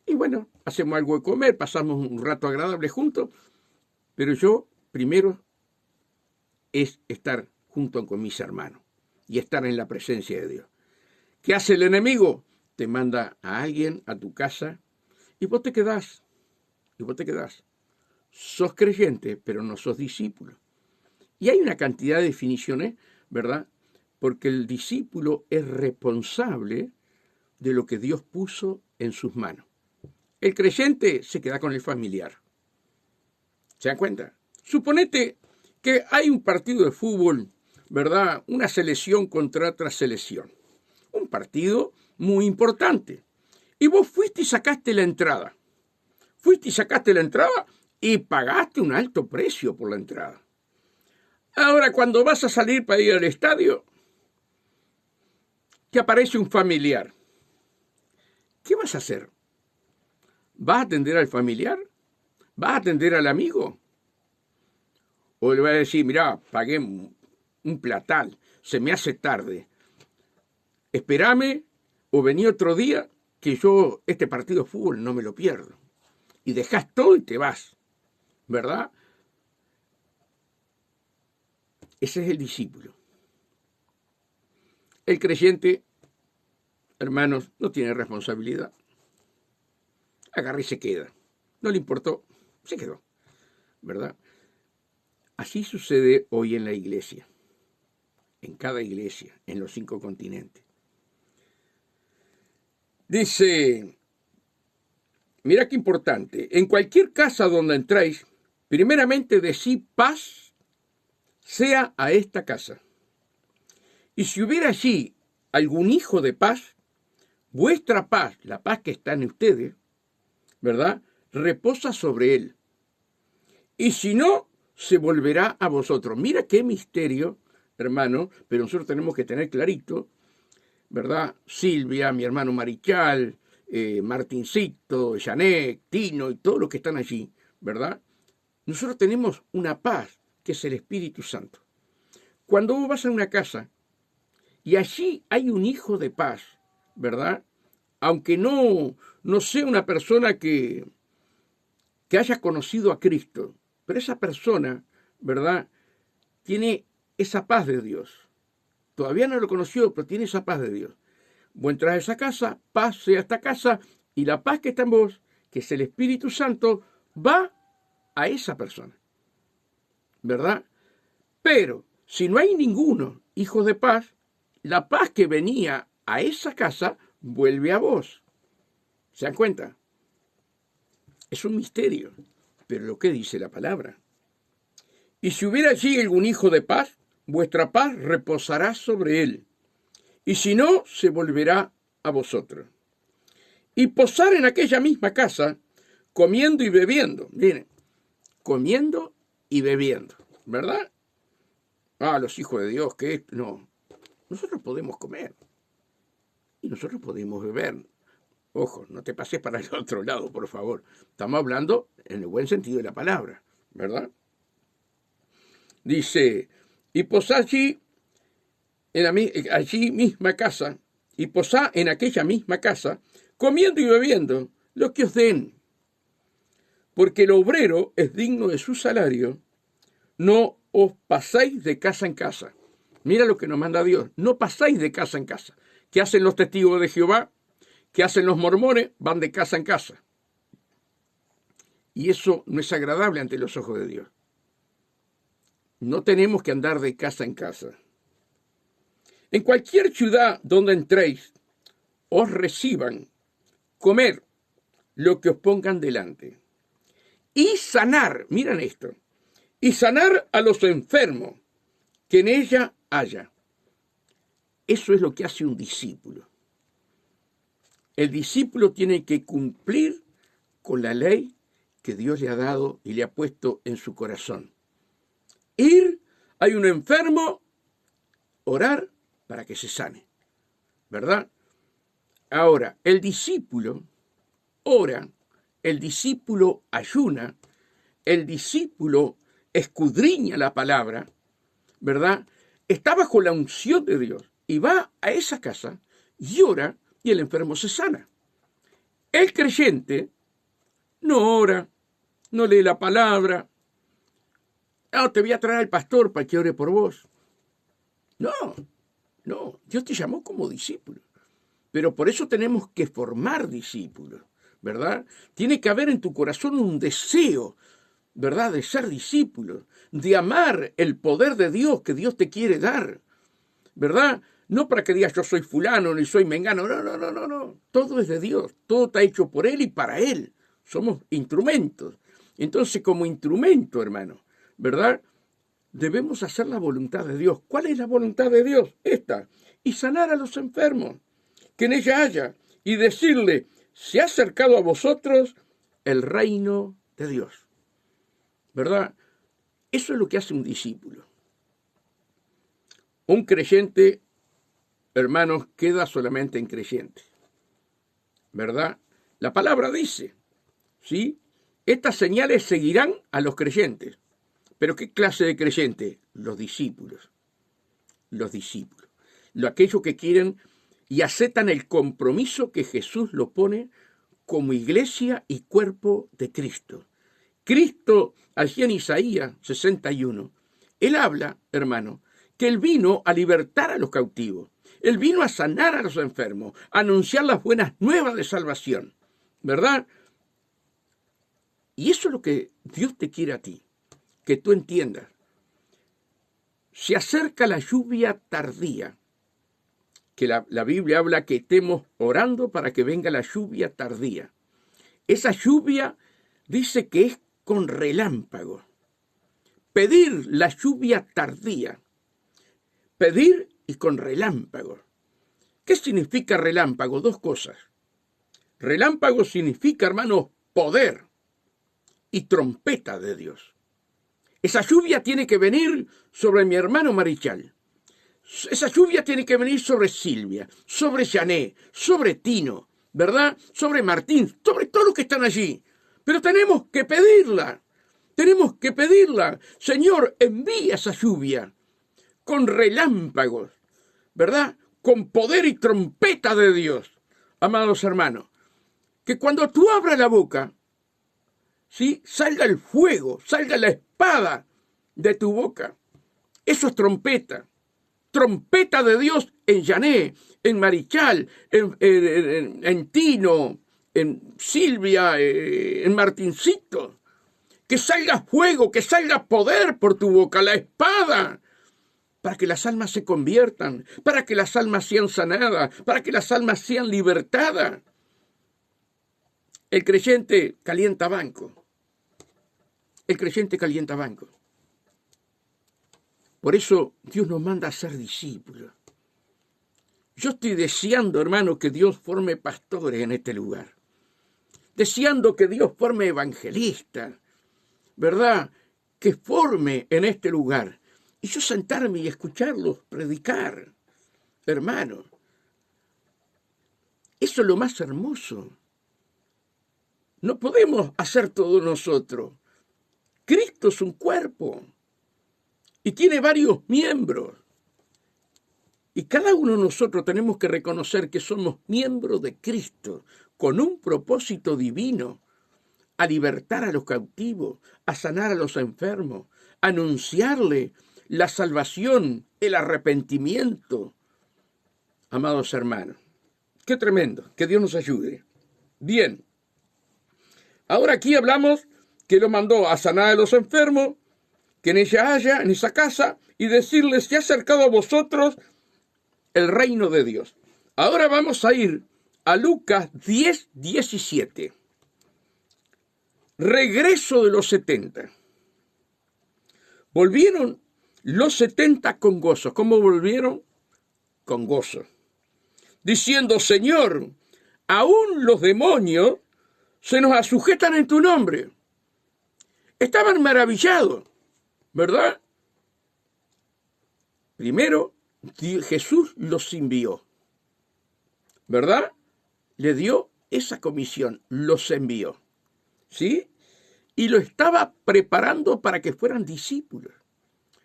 Y bueno, hacemos algo de comer, pasamos un rato agradable juntos, pero yo primero es estar junto con mis hermanos y estar en la presencia de Dios. ¿Qué hace el enemigo? Te manda a alguien a tu casa y vos te quedás. Sos creyente, pero no sos discípulo. Y hay una cantidad de definiciones, ¿verdad? Porque el discípulo es responsable de lo que Dios puso en sus manos. El creyente se queda con el familiar. ¿Se dan cuenta? Suponete que hay un partido de fútbol, ¿verdad? Una selección contra otra selección. Un partido muy importante. Y vos fuiste y sacaste la entrada. Y pagaste un alto precio por la entrada. Ahora, cuando vas a salir para ir al estadio, te aparece un familiar. ¿Qué vas a hacer? ¿Vas a atender al familiar? ¿Vas a atender al amigo? O le vas a decir, mirá, pagué un platal, se me hace tarde. Espérame o vení otro día que yo este partido de fútbol no me lo pierdo. Y dejás todo y te vas, ¿verdad? Ese es el discípulo. El creyente, hermanos, no tiene responsabilidad. Agarra y se queda. No le importó, se quedó, ¿verdad? Así sucede hoy en la iglesia, en cada iglesia, en los 5 continentes. Dice, mira qué importante, en cualquier casa donde entráis, primeramente decí paz sea a esta casa. Y si hubiera allí algún hijo de paz, vuestra paz, la paz que está en ustedes, ¿verdad? Reposa sobre él. Y si no, se volverá a vosotros. Mira qué misterio, hermano, pero nosotros tenemos que tener clarito, ¿verdad? Silvia, mi hermano Marichal, Martincito, Janet, Tino y todos los que están allí, ¿verdad? Nosotros tenemos una paz que es el Espíritu Santo. Cuando vos vas a una casa y allí hay un hijo de paz, ¿verdad? Aunque no sea una persona que haya conocido a Cristo, pero esa persona, ¿verdad? Tiene esa paz de Dios. Todavía no lo conoció, pero tiene esa paz de Dios. Vos entras a esa casa, paz sea esta casa, y la paz que está en vos, que es el Espíritu Santo, va a esa persona, ¿verdad? Pero si no hay ninguno, hijos de paz, la paz que venía a esa casa vuelve a vos. ¿Se dan cuenta? Es un misterio. Pero lo que dice la palabra. Y si hubiera allí algún hijo de paz, vuestra paz reposará sobre él. Y si no, se volverá a vosotros. Y posar en aquella misma casa, comiendo y bebiendo. Miren, comiendo y bebiendo, ¿verdad? Los hijos de Dios, que no. Nosotros podemos comer y nosotros podemos beber. Ojo, no te pases para el otro lado, por favor. Estamos hablando en el buen sentido de la palabra, ¿verdad? Dice, y posá allí misma casa, y posá en aquella misma casa, comiendo y bebiendo lo que os den. Porque el obrero es digno de su salario, no os pasáis de casa en casa. Mira lo que nos manda Dios, no pasáis de casa en casa. ¿Qué hacen los testigos de Jehová? ¿Qué hacen los mormones? Van de casa en casa. Y eso no es agradable ante los ojos de Dios. No tenemos que andar de casa en casa. En cualquier ciudad donde entréis, os reciban, comer lo que os pongan delante. Y sanar, miren esto, y sanar a los enfermos que en ella haya. Eso es lo que hace un discípulo. El discípulo tiene que cumplir con la ley que Dios le ha dado y le ha puesto en su corazón. Ir, hay un enfermo, orar para que se sane, ¿verdad? Ahora, el discípulo ora, el discípulo ayuna, el discípulo escudriña la palabra, ¿verdad? Está bajo la unción de Dios y va a esa casa y ora y el enfermo se sana. El creyente no ora, no lee la palabra. Te voy a traer al pastor para que ore por vos. No, Dios te llamó como discípulo. Pero por eso tenemos que formar discípulos, ¿verdad? Tiene que haber en tu corazón un deseo, ¿verdad?, de ser discípulo, de amar el poder de Dios que Dios te quiere dar, ¿verdad? No para que digas yo soy fulano ni soy mengano, no. Todo es de Dios, todo está hecho por Él y para Él. Somos instrumentos. Entonces, como instrumento, hermano, ¿verdad?, debemos hacer la voluntad de Dios. ¿Cuál es la voluntad de Dios? Esta. Y sanar a los enfermos que en ella haya, y decirle, se ha acercado a vosotros el reino de Dios. ¿Verdad? Eso es lo que hace un discípulo. Un creyente, hermanos, queda solamente en creyente. ¿Verdad? La palabra dice, ¿sí? Estas señales seguirán a los creyentes. ¿Pero qué clase de creyente? Los discípulos. Los discípulos. Aquellos que quieren y aceptan el compromiso que Jesús lo pone como iglesia y cuerpo de Cristo. Cristo, allí en Isaías 61, Él habla, hermano, que Él vino a libertar a los cautivos. Él vino a sanar a los enfermos, a anunciar las buenas nuevas de salvación, ¿verdad? Y eso es lo que Dios te quiere a ti, que tú entiendas. Se acerca la lluvia tardía, que la Biblia habla que estemos orando para que venga la lluvia tardía. Esa lluvia dice que es con relámpagos. Pedir la lluvia tardía. Pedir y con relámpagos. ¿Qué significa relámpago? Dos cosas. Relámpago significa, hermanos, poder y trompeta de Dios. Esa lluvia tiene que venir sobre mi hermano Marichal. Esa lluvia tiene que venir sobre Silvia, sobre Jané, sobre Tino, ¿verdad? Sobre Martín, sobre todos los que están allí. Pero tenemos que pedirla. Tenemos que pedirla. Señor, envía esa lluvia con relámpagos, ¿verdad? Con poder y trompeta de Dios. Amados hermanos, que cuando tú abras la boca, ¿sí?, salga el fuego, salga la espada de tu boca. Eso es trompeta. Trompeta de Dios en Jané, en Marichal, en Tino, en Silvia, en Martincito. Que salga fuego, que salga poder por tu boca, la espada, para que las almas se conviertan, para que las almas sean sanadas, para que las almas sean libertadas. El creyente calienta banco. el creyente calienta banco. Por eso Dios nos manda a ser discípulos. Yo estoy deseando, hermano, que Dios forme pastores en este lugar. Deseando que Dios forme evangelistas, ¿verdad? Que forme en este lugar. Y yo sentarme y escucharlos predicar, hermano. Eso es lo más hermoso. No podemos hacer todo nosotros. Cristo es un cuerpo y tiene varios miembros. Y cada uno de nosotros tenemos que reconocer que somos miembros de Cristo con un propósito divino, a libertar a los cautivos, a sanar a los enfermos, a anunciarle la salvación, el arrepentimiento. Amados hermanos, qué tremendo, que Dios nos ayude. Bien, ahora aquí hablamos que lo mandó a sanar a los enfermos, que en ella haya, en esa casa, y decirles, se ha acercado a vosotros el reino de Dios. Ahora vamos a ir a Lucas 10:17. Regreso de los 70. Volvieron los 70 con gozo. ¿Cómo volvieron? Con gozo. Diciendo, Señor, aún los demonios se nos sujetan en tu nombre. Estaban maravillados, ¿verdad? Primero, Jesús los envió, ¿verdad? Le dio esa comisión, los envió, ¿sí? Y lo estaba preparando para que fueran discípulos.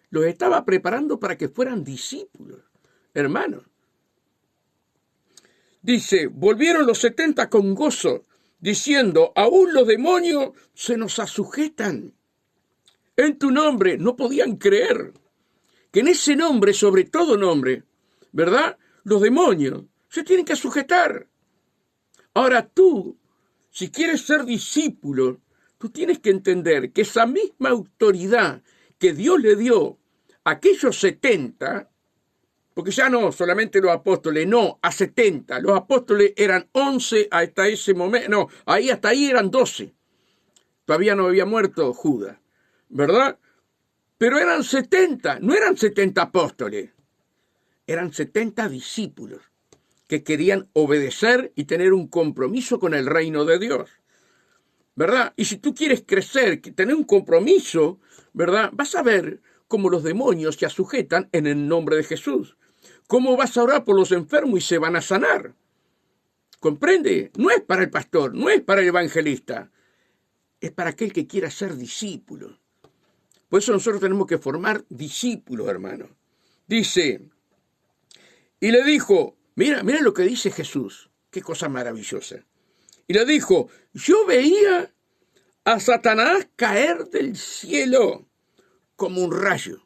Los estaba preparando para que fueran discípulos, hermanos. Dice, volvieron los 70 con gozo, diciendo, aún los demonios se nos sujetan en tu nombre. No podían creer que en ese nombre, sobre todo nombre, ¿verdad? Los demonios se tienen que sujetar. Ahora tú, si quieres ser discípulo, tú tienes que entender que esa misma autoridad que Dios le dio a aquellos 70, porque ya no solamente los apóstoles, no, a 70. Los apóstoles eran 11 hasta ese momento, no, hasta ahí eran 12. Todavía no había muerto Judas, ¿verdad? Pero eran 70, no eran 70 apóstoles, eran 70 discípulos que querían obedecer y tener un compromiso con el reino de Dios, ¿verdad? Y si tú quieres crecer, tener un compromiso, ¿verdad? Vas a ver cómo los demonios se sujetan en el nombre de Jesús. Cómo vas a orar por los enfermos y se van a sanar. ¿Comprende? No es para el pastor, no es para el evangelista. Es para aquel que quiera ser discípulo. Por eso nosotros tenemos que formar discípulos, hermanos. Dice, y le dijo, mira lo que dice Jesús. Qué cosa maravillosa. Y le dijo, yo veía a Satanás caer del cielo como un rayo.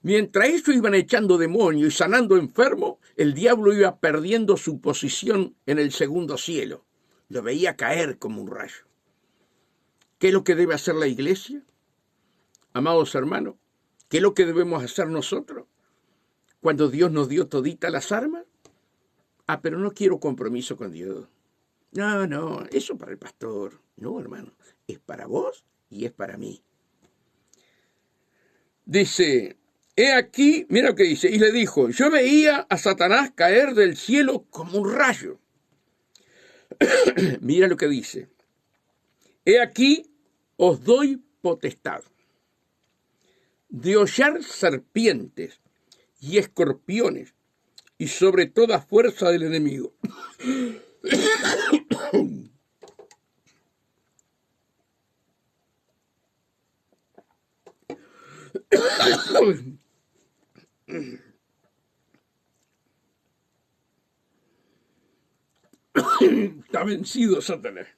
Mientras ellos iban echando demonios y sanando enfermos, el diablo iba perdiendo su posición en el segundo cielo. Lo veía caer como un rayo. ¿Qué es lo que debe hacer la iglesia? Amados hermanos, ¿qué es lo que debemos hacer nosotros? Cuando Dios nos dio toditas las armas. Pero no quiero compromiso con Dios. No, eso para el pastor. No, hermano, es para vos y es para mí. Dice, he aquí, mira lo que dice, y le dijo, yo veía a Satanás caer del cielo como un rayo. Mira lo que dice, he aquí os doy potestad de hollar serpientes y escorpiones y sobre toda fuerza del enemigo. Está vencido Satanás.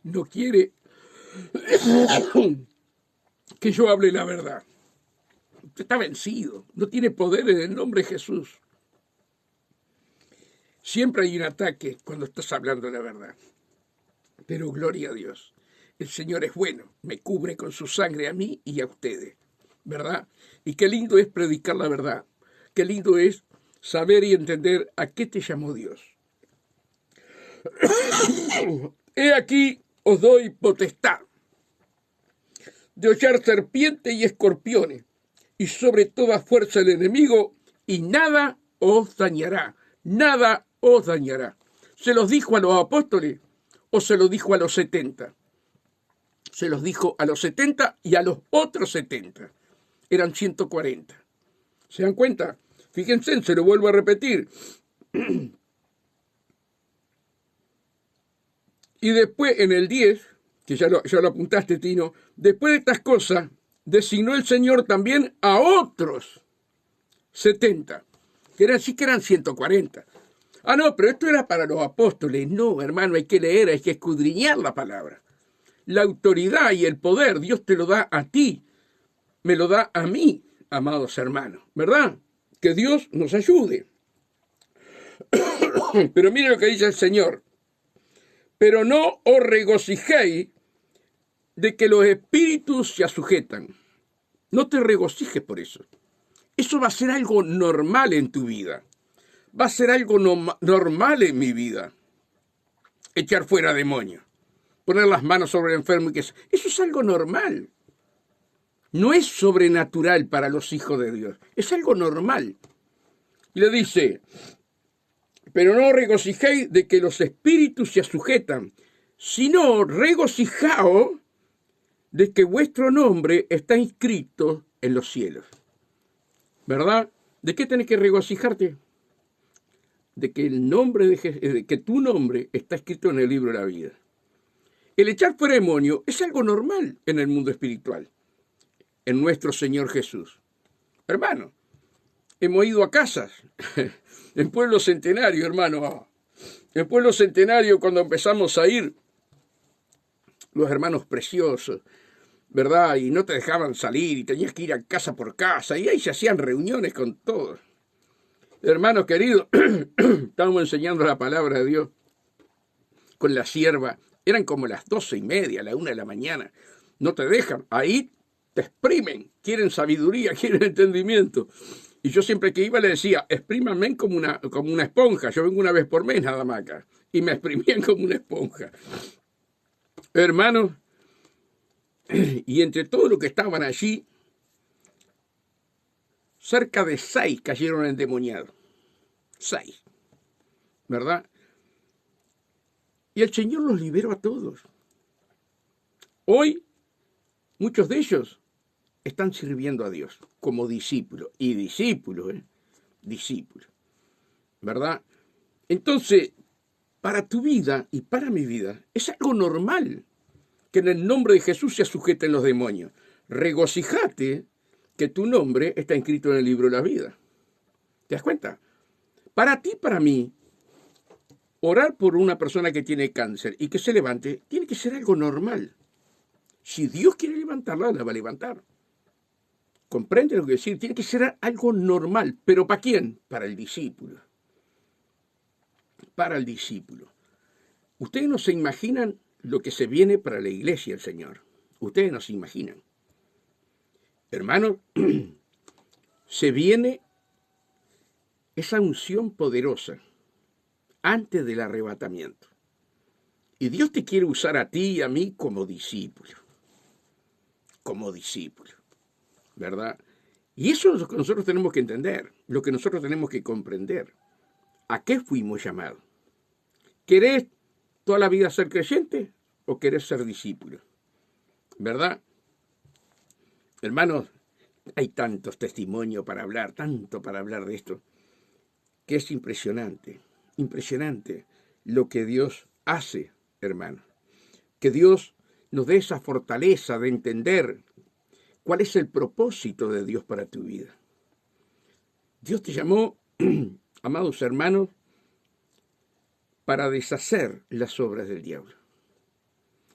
No quiere que yo hable la verdad. Usted está vencido. No tiene poder en el nombre de Jesús. Siempre hay un ataque cuando estás hablando la verdad. Pero gloria a Dios. El Señor es bueno. Me cubre con su sangre a mí y a ustedes. ¿Verdad? Y qué lindo es predicar la verdad. Qué lindo es saber y entender a qué te llamó Dios. He aquí, os doy potestad de hollar serpientes y escorpiones, y sobre toda fuerza del enemigo, y nada os dañará, nada os dañará. ¿Se los dijo a los apóstoles o se los dijo a los 70? Se los dijo a los 70 y a los otros 70. Eran 140. ¿Se dan cuenta? Fíjense, se lo vuelvo a repetir. Y después en el 10, que ya lo apuntaste, Tino, después de estas cosas, designó el Señor también a otros 70, que eran 140. Ah, no, pero esto era para los apóstoles. No, hermano, hay que leer, hay que escudriñar la palabra. La autoridad y el poder Dios te lo da a ti, me lo da a mí, amados hermanos, ¿verdad? Que Dios nos ayude. Pero miren lo que dice el Señor. Pero no os regocijéis de que los espíritus se sujetan. No te regocijes por eso. Eso va a ser algo normal en tu vida. Va a ser algo normal en mi vida. Echar fuera demonios. Poner las manos sobre el enfermo. Eso es algo normal. No es sobrenatural para los hijos de Dios. Es algo normal. Y le dice, pero no regocijéis de que los espíritus se sujetan, sino regocijaos de que vuestro nombre está inscrito en los cielos. ¿Verdad? ¿De qué tenés que regocijarte? De que el nombre de que tu nombre está escrito en el libro de la vida. El echar fuera demonio es algo normal en el mundo espiritual, en nuestro Señor Jesús. Hermano, hemos ido a casas, en Pueblo Centenario, hermano. En Pueblo Centenario, cuando empezamos a ir, los hermanos preciosos, ¿verdad? Y no te dejaban salir y tenías que ir a casa por casa, y ahí se hacían reuniones con todos. Hermanos queridos, estábamos enseñando la palabra de Dios con la sierva. Eran como las 12:30, la 1 de la mañana. No te dejan. Ahí te exprimen. Quieren sabiduría, quieren entendimiento. Y yo siempre que iba le decía, exprímanme como una esponja. Yo vengo una vez por mes nada más acá. Y me exprimían como una esponja. Hermanos, y entre todos los que estaban allí, cerca de 6 cayeron endemoniados. 6. ¿Verdad? Y el Señor los liberó a todos. Hoy, muchos de ellos están sirviendo a Dios como discípulos. Y discípulos, discípulos. ¿Verdad? Entonces, para tu vida y para mi vida, es algo normal que en el nombre de Jesús se sujeten los demonios. Regocijate que tu nombre está inscrito en el libro de la vida. ¿Te das cuenta? Para ti, para mí, orar por una persona que tiene cáncer y que se levante, tiene que ser algo normal. Si Dios quiere levantarla, la va a levantar. ¿Comprende lo que decir? Tiene que ser algo normal. ¿Pero para quién? Para el discípulo. Para el discípulo. Ustedes no se imaginan lo que se viene para la iglesia del Señor. Ustedes no se imaginan. Hermanos, se viene esa unción poderosa antes del arrebatamiento. Y Dios te quiere usar a ti y a mí como discípulo. Como discípulo. ¿Verdad? Y eso es lo que nosotros tenemos que entender, lo que nosotros tenemos que comprender. ¿A qué fuimos llamados? ¿Querés toda la vida ser creyente o querés ser discípulo? ¿Verdad? Hermanos, hay tantos testimonios para hablar, tanto para hablar de esto, que es impresionante, impresionante lo que Dios hace, hermanos. Que Dios nos dé esa fortaleza de entender cuál es el propósito de Dios para tu vida. Dios te llamó, amados hermanos, para deshacer las obras del diablo.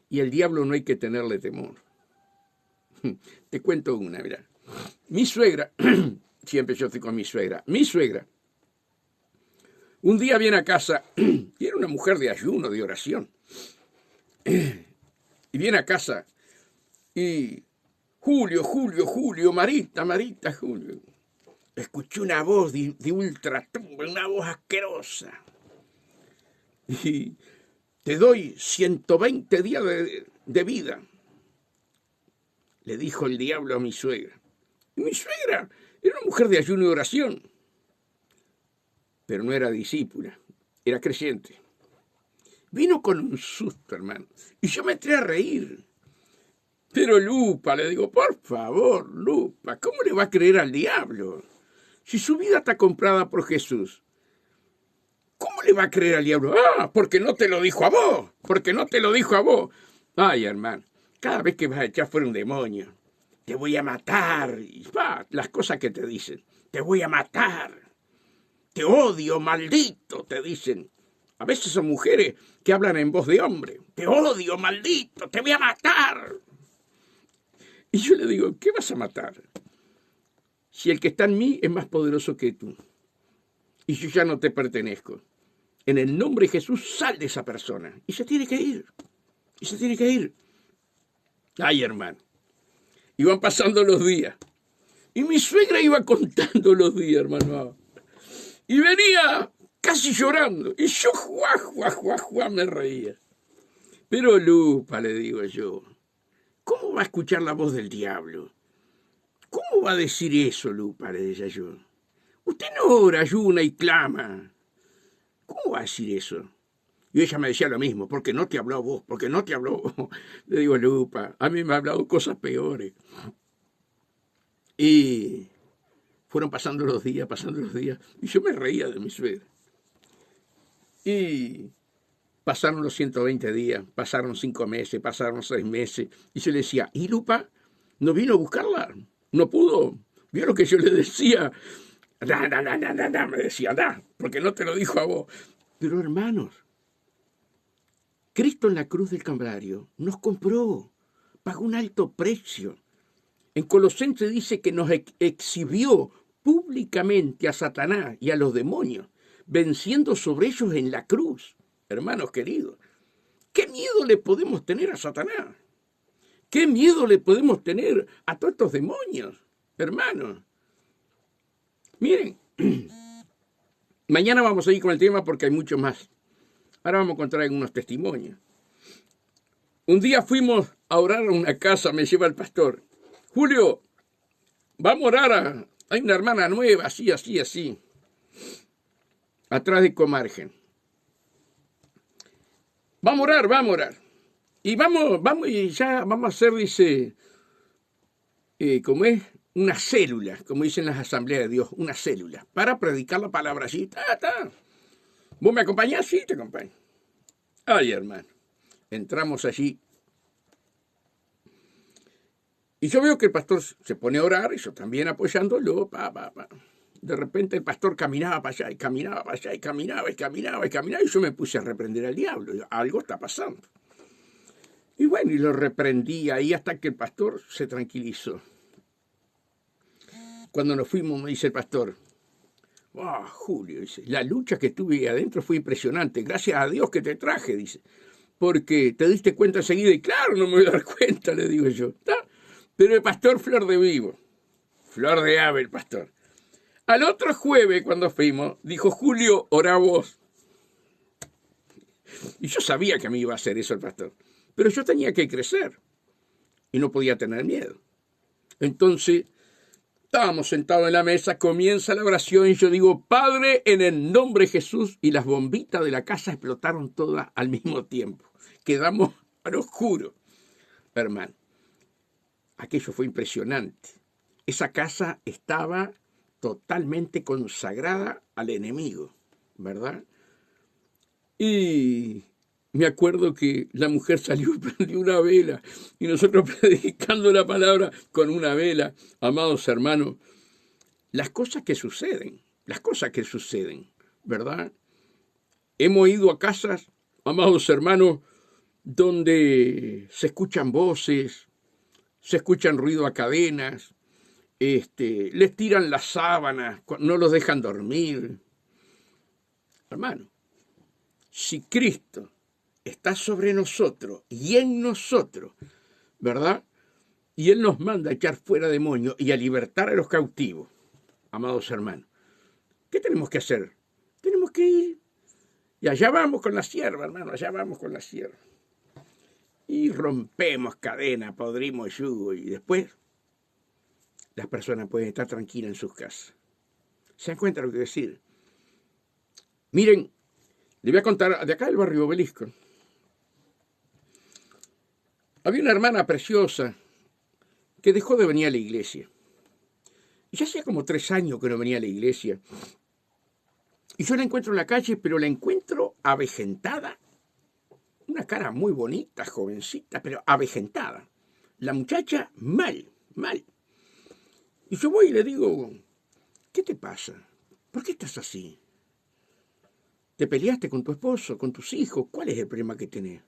Y al diablo no hay que tenerle temor. Te cuento una, mira. Mi suegra, siempre yo estoy con mi suegra, un día viene a casa, y era una mujer de ayuno, de oración, y viene a casa, y Julio, Marita, Julio. Escuché una voz de ultratumba, una voz asquerosa. Y te doy 120 días de vida, le dijo el diablo a mi suegra. Y mi suegra era una mujer de ayuno y oración, pero no era discípula, era creyente. Vino con un susto, hermano, y yo me entré a reír. Pero Lupa, le digo, por favor, Lupa, ¿cómo le va a creer al diablo? Si su vida está comprada por Jesús, ¿cómo le va a creer al diablo? Ah, porque no te lo dijo a vos, porque no te lo dijo a vos. Ay, hermano, cada vez que vas a echar fuera un demonio, te voy a matar. Y las cosas que te dicen, te voy a matar. Te odio, maldito, te dicen. A veces son mujeres que hablan en voz de hombre. Te odio, maldito, te voy a matar. Y yo le digo, ¿qué vas a matar? Si el que está en mí es más poderoso que tú. Y yo ya no te pertenezco. En el nombre de Jesús, sal de esa persona. Y se tiene que ir. Y se tiene que ir. Ay, hermano. Iban pasando los días. Y mi suegra iba contando los días, hermano. Y venía casi llorando. Y yo, me reía. Pero Lupa, le digo yo, ¿cómo va a escuchar la voz del diablo? ¿Cómo va a decir eso, Lupa? Le decía yo. Usted no ora, ayuna y clama. ¿Cómo va a decir eso? Y ella me decía lo mismo, porque no te habló a vos, porque no te habló a vos. Le digo, Lupa, a mí me ha hablado cosas peores. Y fueron pasando los días, y yo me reía de mi suegra. Y pasaron los 120 días, pasaron 5 meses, pasaron 6 meses, y yo le decía, ¿y Lupa no vino a buscarla? ¿No pudo? ¿Vio lo que yo le decía? Me decía, porque no te lo dijo a vos. Pero hermanos, Cristo en la cruz del Calvario nos compró, pagó un alto precio. En Colosenses dice que nos exhibió públicamente a Satanás y a los demonios, venciendo sobre ellos en la cruz. Hermanos queridos, ¿qué miedo le podemos tener a Satanás? ¿Qué miedo le podemos tener a todos estos demonios? Hermanos, miren, mañana vamos a ir con el tema porque hay mucho más. Ahora vamos a encontrar algunos testimonios. Un día fuimos a orar a una casa, me lleva el pastor. Julio, vamos a orar hay una hermana nueva, así, atrás de Comargen. Vamos a orar. Y vamos a hacer, dice, como es, una célula, como dicen las asambleas de Dios, una célula, para predicar la palabra así, ¿Vos me acompañás? Sí, te acompaño. Ay, hermano, entramos allí. Y yo veo que el pastor se pone a orar, y yo también apoyándolo, De repente el pastor caminaba para allá, y caminaba, y yo me puse a reprender al diablo. Algo está pasando. Y bueno, y lo reprendí ahí hasta que el pastor se tranquilizó. Cuando nos fuimos, me dice el pastor, Julio, dice, la lucha que tuve ahí adentro fue impresionante. Gracias a Dios que te traje, dice. Porque te diste cuenta enseguida, y claro, no me voy a dar cuenta, le digo yo. Pero el pastor flor de vivo, flor de ave el pastor. Al otro jueves, cuando fuimos, dijo, Julio, orá vos. Y yo sabía que a mí iba a hacer eso el pastor. Pero yo tenía que crecer. Y no podía tener miedo. Entonces, estábamos sentados en la mesa, comienza la oración y yo digo, Padre, en el nombre de Jesús, y las bombitas de la casa explotaron todas al mismo tiempo. Quedamos al oscuro, hermano. Aquello fue impresionante. Esa casa estaba totalmente consagrada al enemigo, ¿verdad? Y me acuerdo que la mujer salió y prendió una vela, y nosotros predicando la palabra con una vela. Amados hermanos, las cosas que suceden, ¿verdad? Hemos ido a casas, amados hermanos, donde se escuchan voces, se escuchan ruido a cadenas, les tiran las sábanas, no los dejan dormir. Hermano, si Cristo está sobre nosotros y en nosotros, ¿verdad? Y Él nos manda a echar fuera demonios y a libertar a los cautivos, amados hermanos, ¿qué tenemos que hacer? Tenemos que ir Y allá vamos con la sierva, hermano, allá vamos con la sierva. Y rompemos cadena, podrimos yugo y después las personas pueden estar tranquilas en sus casas. ¿Se dan cuenta lo que quiero decir? Miren, le voy a contar de acá del barrio Obelisco. Había una hermana preciosa que dejó de venir a la iglesia. Y ya hacía como 3 años que no venía a la iglesia. Y yo la encuentro en la calle, pero la encuentro avejentada. Una cara muy bonita, jovencita, pero avejentada. La muchacha mal, mal. Y yo voy y le digo, ¿qué te pasa? ¿Por qué estás así? ¿Te peleaste con tu esposo, con tus hijos? ¿Cuál es el problema que tenés?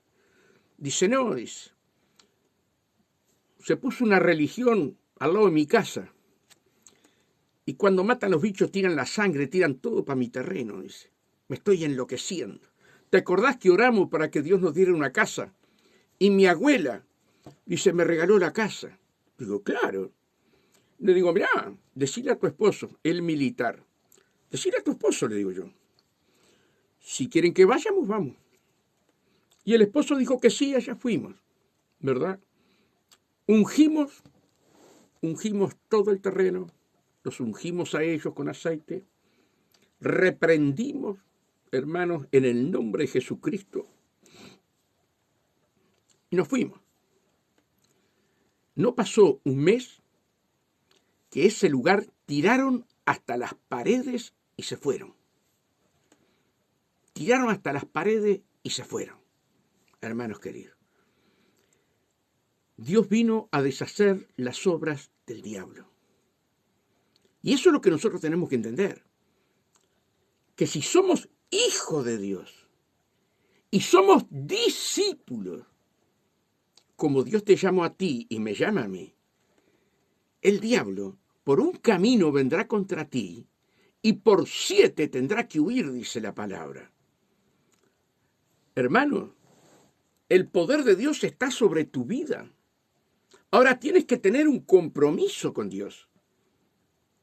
Dice, no, dice. Se puso una religión al lado de mi casa. Y cuando matan los bichos tiran la sangre, tiran todo para mi terreno, dice. Me estoy enloqueciendo. ¿Te acordás que oramos para que Dios nos diera una casa? Y mi abuela, dice, me regaló la casa. Digo, claro. Le digo, mirá, decile a tu esposo, el militar. Decile a tu esposo, le digo yo. Si quieren que vayamos, vamos. Y el esposo dijo que sí, allá fuimos, ¿verdad? Ungimos todo el terreno, los ungimos a ellos con aceite, reprendimos, hermanos, en el nombre de Jesucristo, y nos fuimos. No pasó un mes que ese lugar tiraron hasta las paredes y se fueron. Tiraron hasta las paredes y se fueron, hermanos queridos. Dios vino a deshacer las obras del diablo. Y eso es lo que nosotros tenemos que entender. Que si somos hijos de Dios y somos discípulos, como Dios te llamó a ti y me llama a mí, el diablo por un camino vendrá contra ti y por 7 tendrá que huir, dice la palabra. Hermano, el poder de Dios está sobre tu vida. Ahora tienes que tener un compromiso con Dios.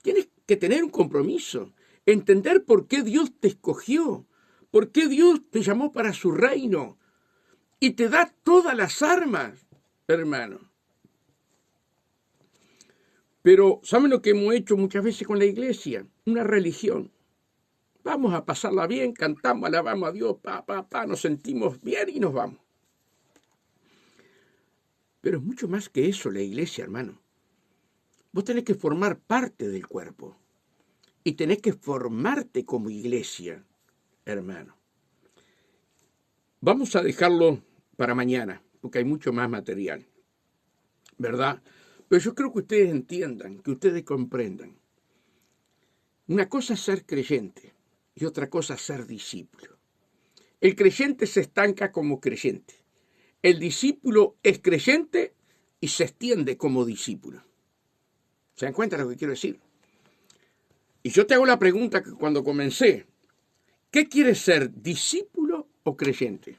Tienes que tener un compromiso. Entender por qué Dios te escogió. Por qué Dios te llamó para su reino. Y te da todas las armas, hermano. Pero, ¿saben lo que hemos hecho muchas veces con la iglesia? Una religión. Vamos a pasarla bien, cantamos, alabamos a Dios, nos sentimos bien y nos vamos. Pero es mucho más que eso la iglesia, hermano. Vos tenés que formar parte del cuerpo. Y tenés que formarte como iglesia, hermano. Vamos a dejarlo para mañana, porque hay mucho más material, ¿verdad? Pero yo creo que ustedes entiendan, que ustedes comprendan. Una cosa es ser creyente y otra cosa es ser discípulo. El creyente se estanca como creyente. El discípulo es creyente y se extiende como discípulo. ¿Se dan cuenta de lo que quiero decir? Y yo te hago la pregunta que cuando comencé, ¿qué quieres ser, discípulo o creyente?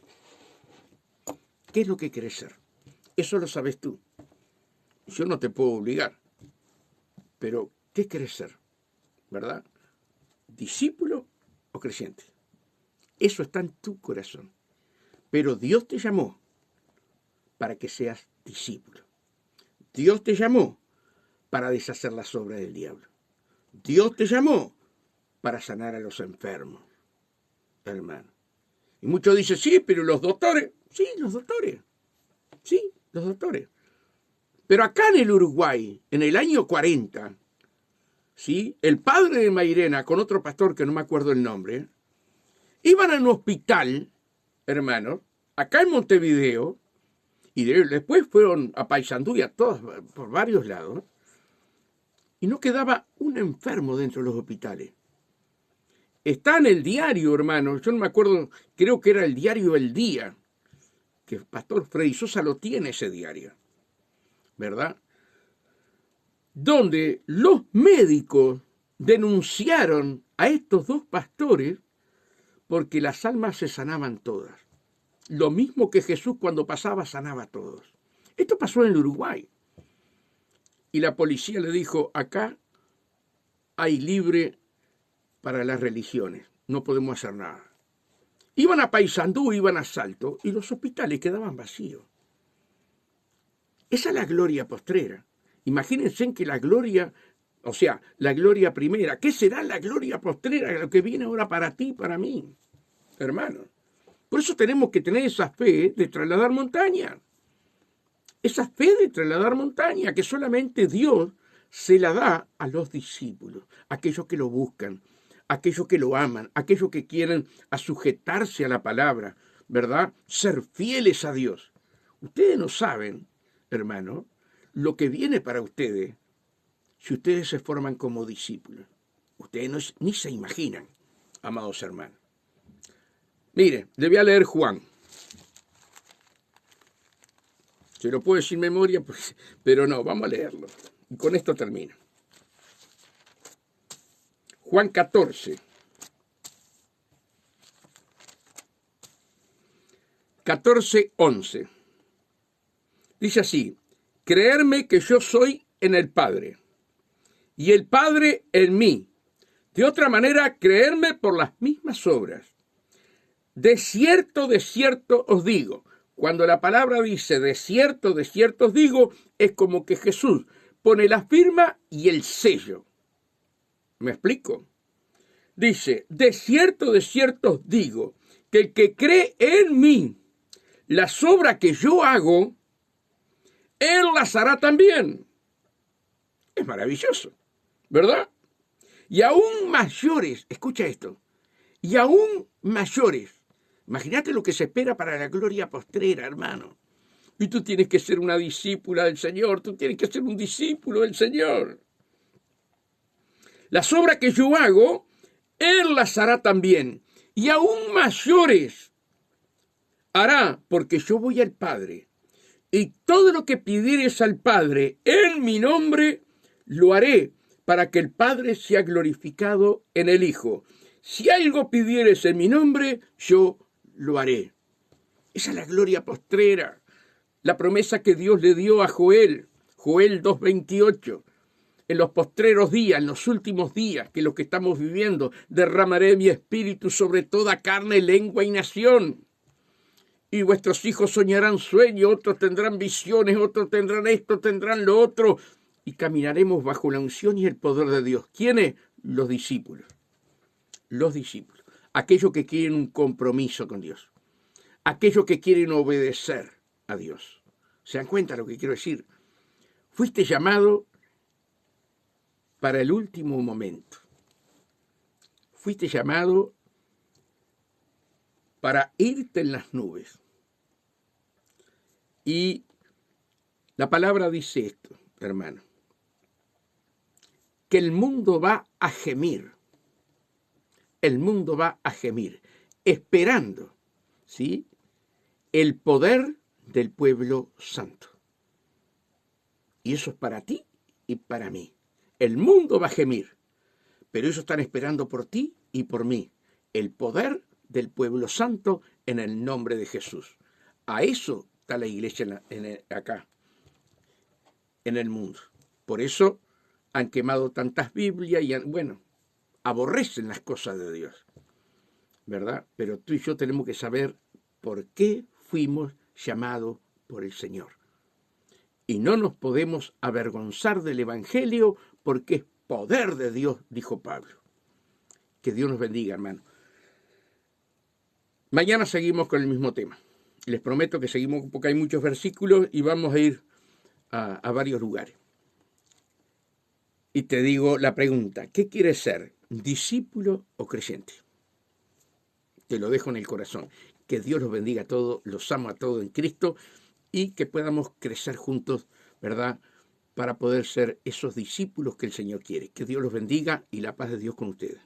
¿Qué es lo que quieres ser? Eso lo sabes tú. Yo no te puedo obligar. Pero, ¿qué quieres ser? ¿Verdad? ¿Discípulo o creyente? Eso está en tu corazón. Pero Dios te llamó para que seas discípulo. Dios te llamó para deshacer las obras del diablo. Dios te llamó para sanar a los enfermos, hermano. Y muchos dicen, sí, pero los doctores. Sí, los doctores. Sí, los doctores. Pero acá en el Uruguay, en el año 40, ¿sí? El padre de Mairena, con otro pastor que no me acuerdo el nombre, iban a un hospital, hermano, acá en Montevideo, y después fueron a Paysandú y a todos, por varios lados, y no quedaba un enfermo dentro de los hospitales. Está en el diario, hermano, yo no me acuerdo, creo que era el diario El Día, que el pastor Freddy Sosa lo tiene ese diario, ¿verdad? Donde los médicos denunciaron a estos 2 pastores porque las almas se sanaban todas. Lo mismo que Jesús cuando pasaba sanaba a todos. Esto pasó en el Uruguay. Y la policía le dijo, acá hay libre para las religiones, no podemos hacer nada. Iban a Paysandú, iban a Salto, y los hospitales quedaban vacíos. Esa es la gloria postrera. Imagínense en que la gloria, o sea, la gloria primera, ¿qué será la gloria postrera? Lo que viene ahora para ti, para mí, hermano. Por eso tenemos que tener esa fe de trasladar montaña. Esa fe de trasladar montaña que solamente Dios se la da a los discípulos, aquellos que lo buscan, aquellos que lo aman, aquellos que quieren sujetarse a la palabra, ¿verdad? Ser fieles a Dios. Ustedes no saben, hermano, lo que viene para ustedes si ustedes se forman como discípulos. Ustedes ni se imaginan, amados hermanos. Mire, le voy a leer Juan. Se lo puedo decir en memoria, pues, pero no, vamos a leerlo. Y con esto termino. Juan 14. 14:11. Dice así: creerme que yo soy en el Padre, y el Padre en mí. De otra manera, creerme por las mismas obras. De cierto os digo. Cuando la palabra dice de cierto os digo, es como que Jesús pone la firma y el sello. ¿Me explico? Dice, de cierto os digo, que el que cree en mí, las obras que yo hago, él las hará también. Es maravilloso, ¿verdad? Y aún mayores, escucha esto, y aún mayores. Imagínate lo que se espera para la gloria postrera, hermano. Y tú tienes que ser una discípula del Señor, tú tienes que ser un discípulo del Señor. Las obras que yo hago, Él las hará también. Y aún mayores hará, porque yo voy al Padre. Y todo lo que pidieres al Padre en mi nombre, lo haré, para que el Padre sea glorificado en el Hijo. Si algo pidieres en mi nombre, yo lo haré. Esa es la gloria postrera, la promesa que Dios le dio a Joel, Joel 2:28. En los postreros días, en los últimos días, que es lo que estamos viviendo, derramaré mi espíritu sobre toda carne, lengua y nación. Y vuestros hijos soñarán sueños, otros tendrán visiones, otros tendrán esto, tendrán lo otro. Y caminaremos bajo la unción y el poder de Dios. ¿Quiénes? Los discípulos. Los discípulos. Aquellos que quieren un compromiso con Dios. Aquellos que quieren obedecer a Dios. ¿Se dan cuenta lo que quiero decir? Fuiste llamado para el último momento. Fuiste llamado para irte en las nubes. Y la palabra dice esto, hermano, que el mundo va a gemir. El mundo va a gemir, esperando, ¿sí?, el poder del pueblo santo. Y eso es para ti y para mí. El mundo va a gemir, pero ellos están esperando por ti y por mí el poder del pueblo santo en el nombre de Jesús. A eso está la iglesia acá, en el mundo. Por eso han quemado tantas Biblias y aborrecen las cosas de Dios, ¿verdad? Pero tú y yo tenemos que saber por qué fuimos llamados por el Señor. Y no nos podemos avergonzar del Evangelio porque es poder de Dios, dijo Pablo. Que Dios nos bendiga, hermano. Mañana seguimos con el mismo tema. Les prometo que seguimos porque hay muchos versículos y vamos a ir a varios lugares. Y te digo la pregunta, ¿qué quieres ser? ¿Discípulo o creyente? Te lo dejo en el corazón. Que Dios los bendiga a todos, los amo a todos en Cristo y que podamos crecer juntos, ¿verdad?, para poder ser esos discípulos que el Señor quiere. Que Dios los bendiga y la paz de Dios con ustedes.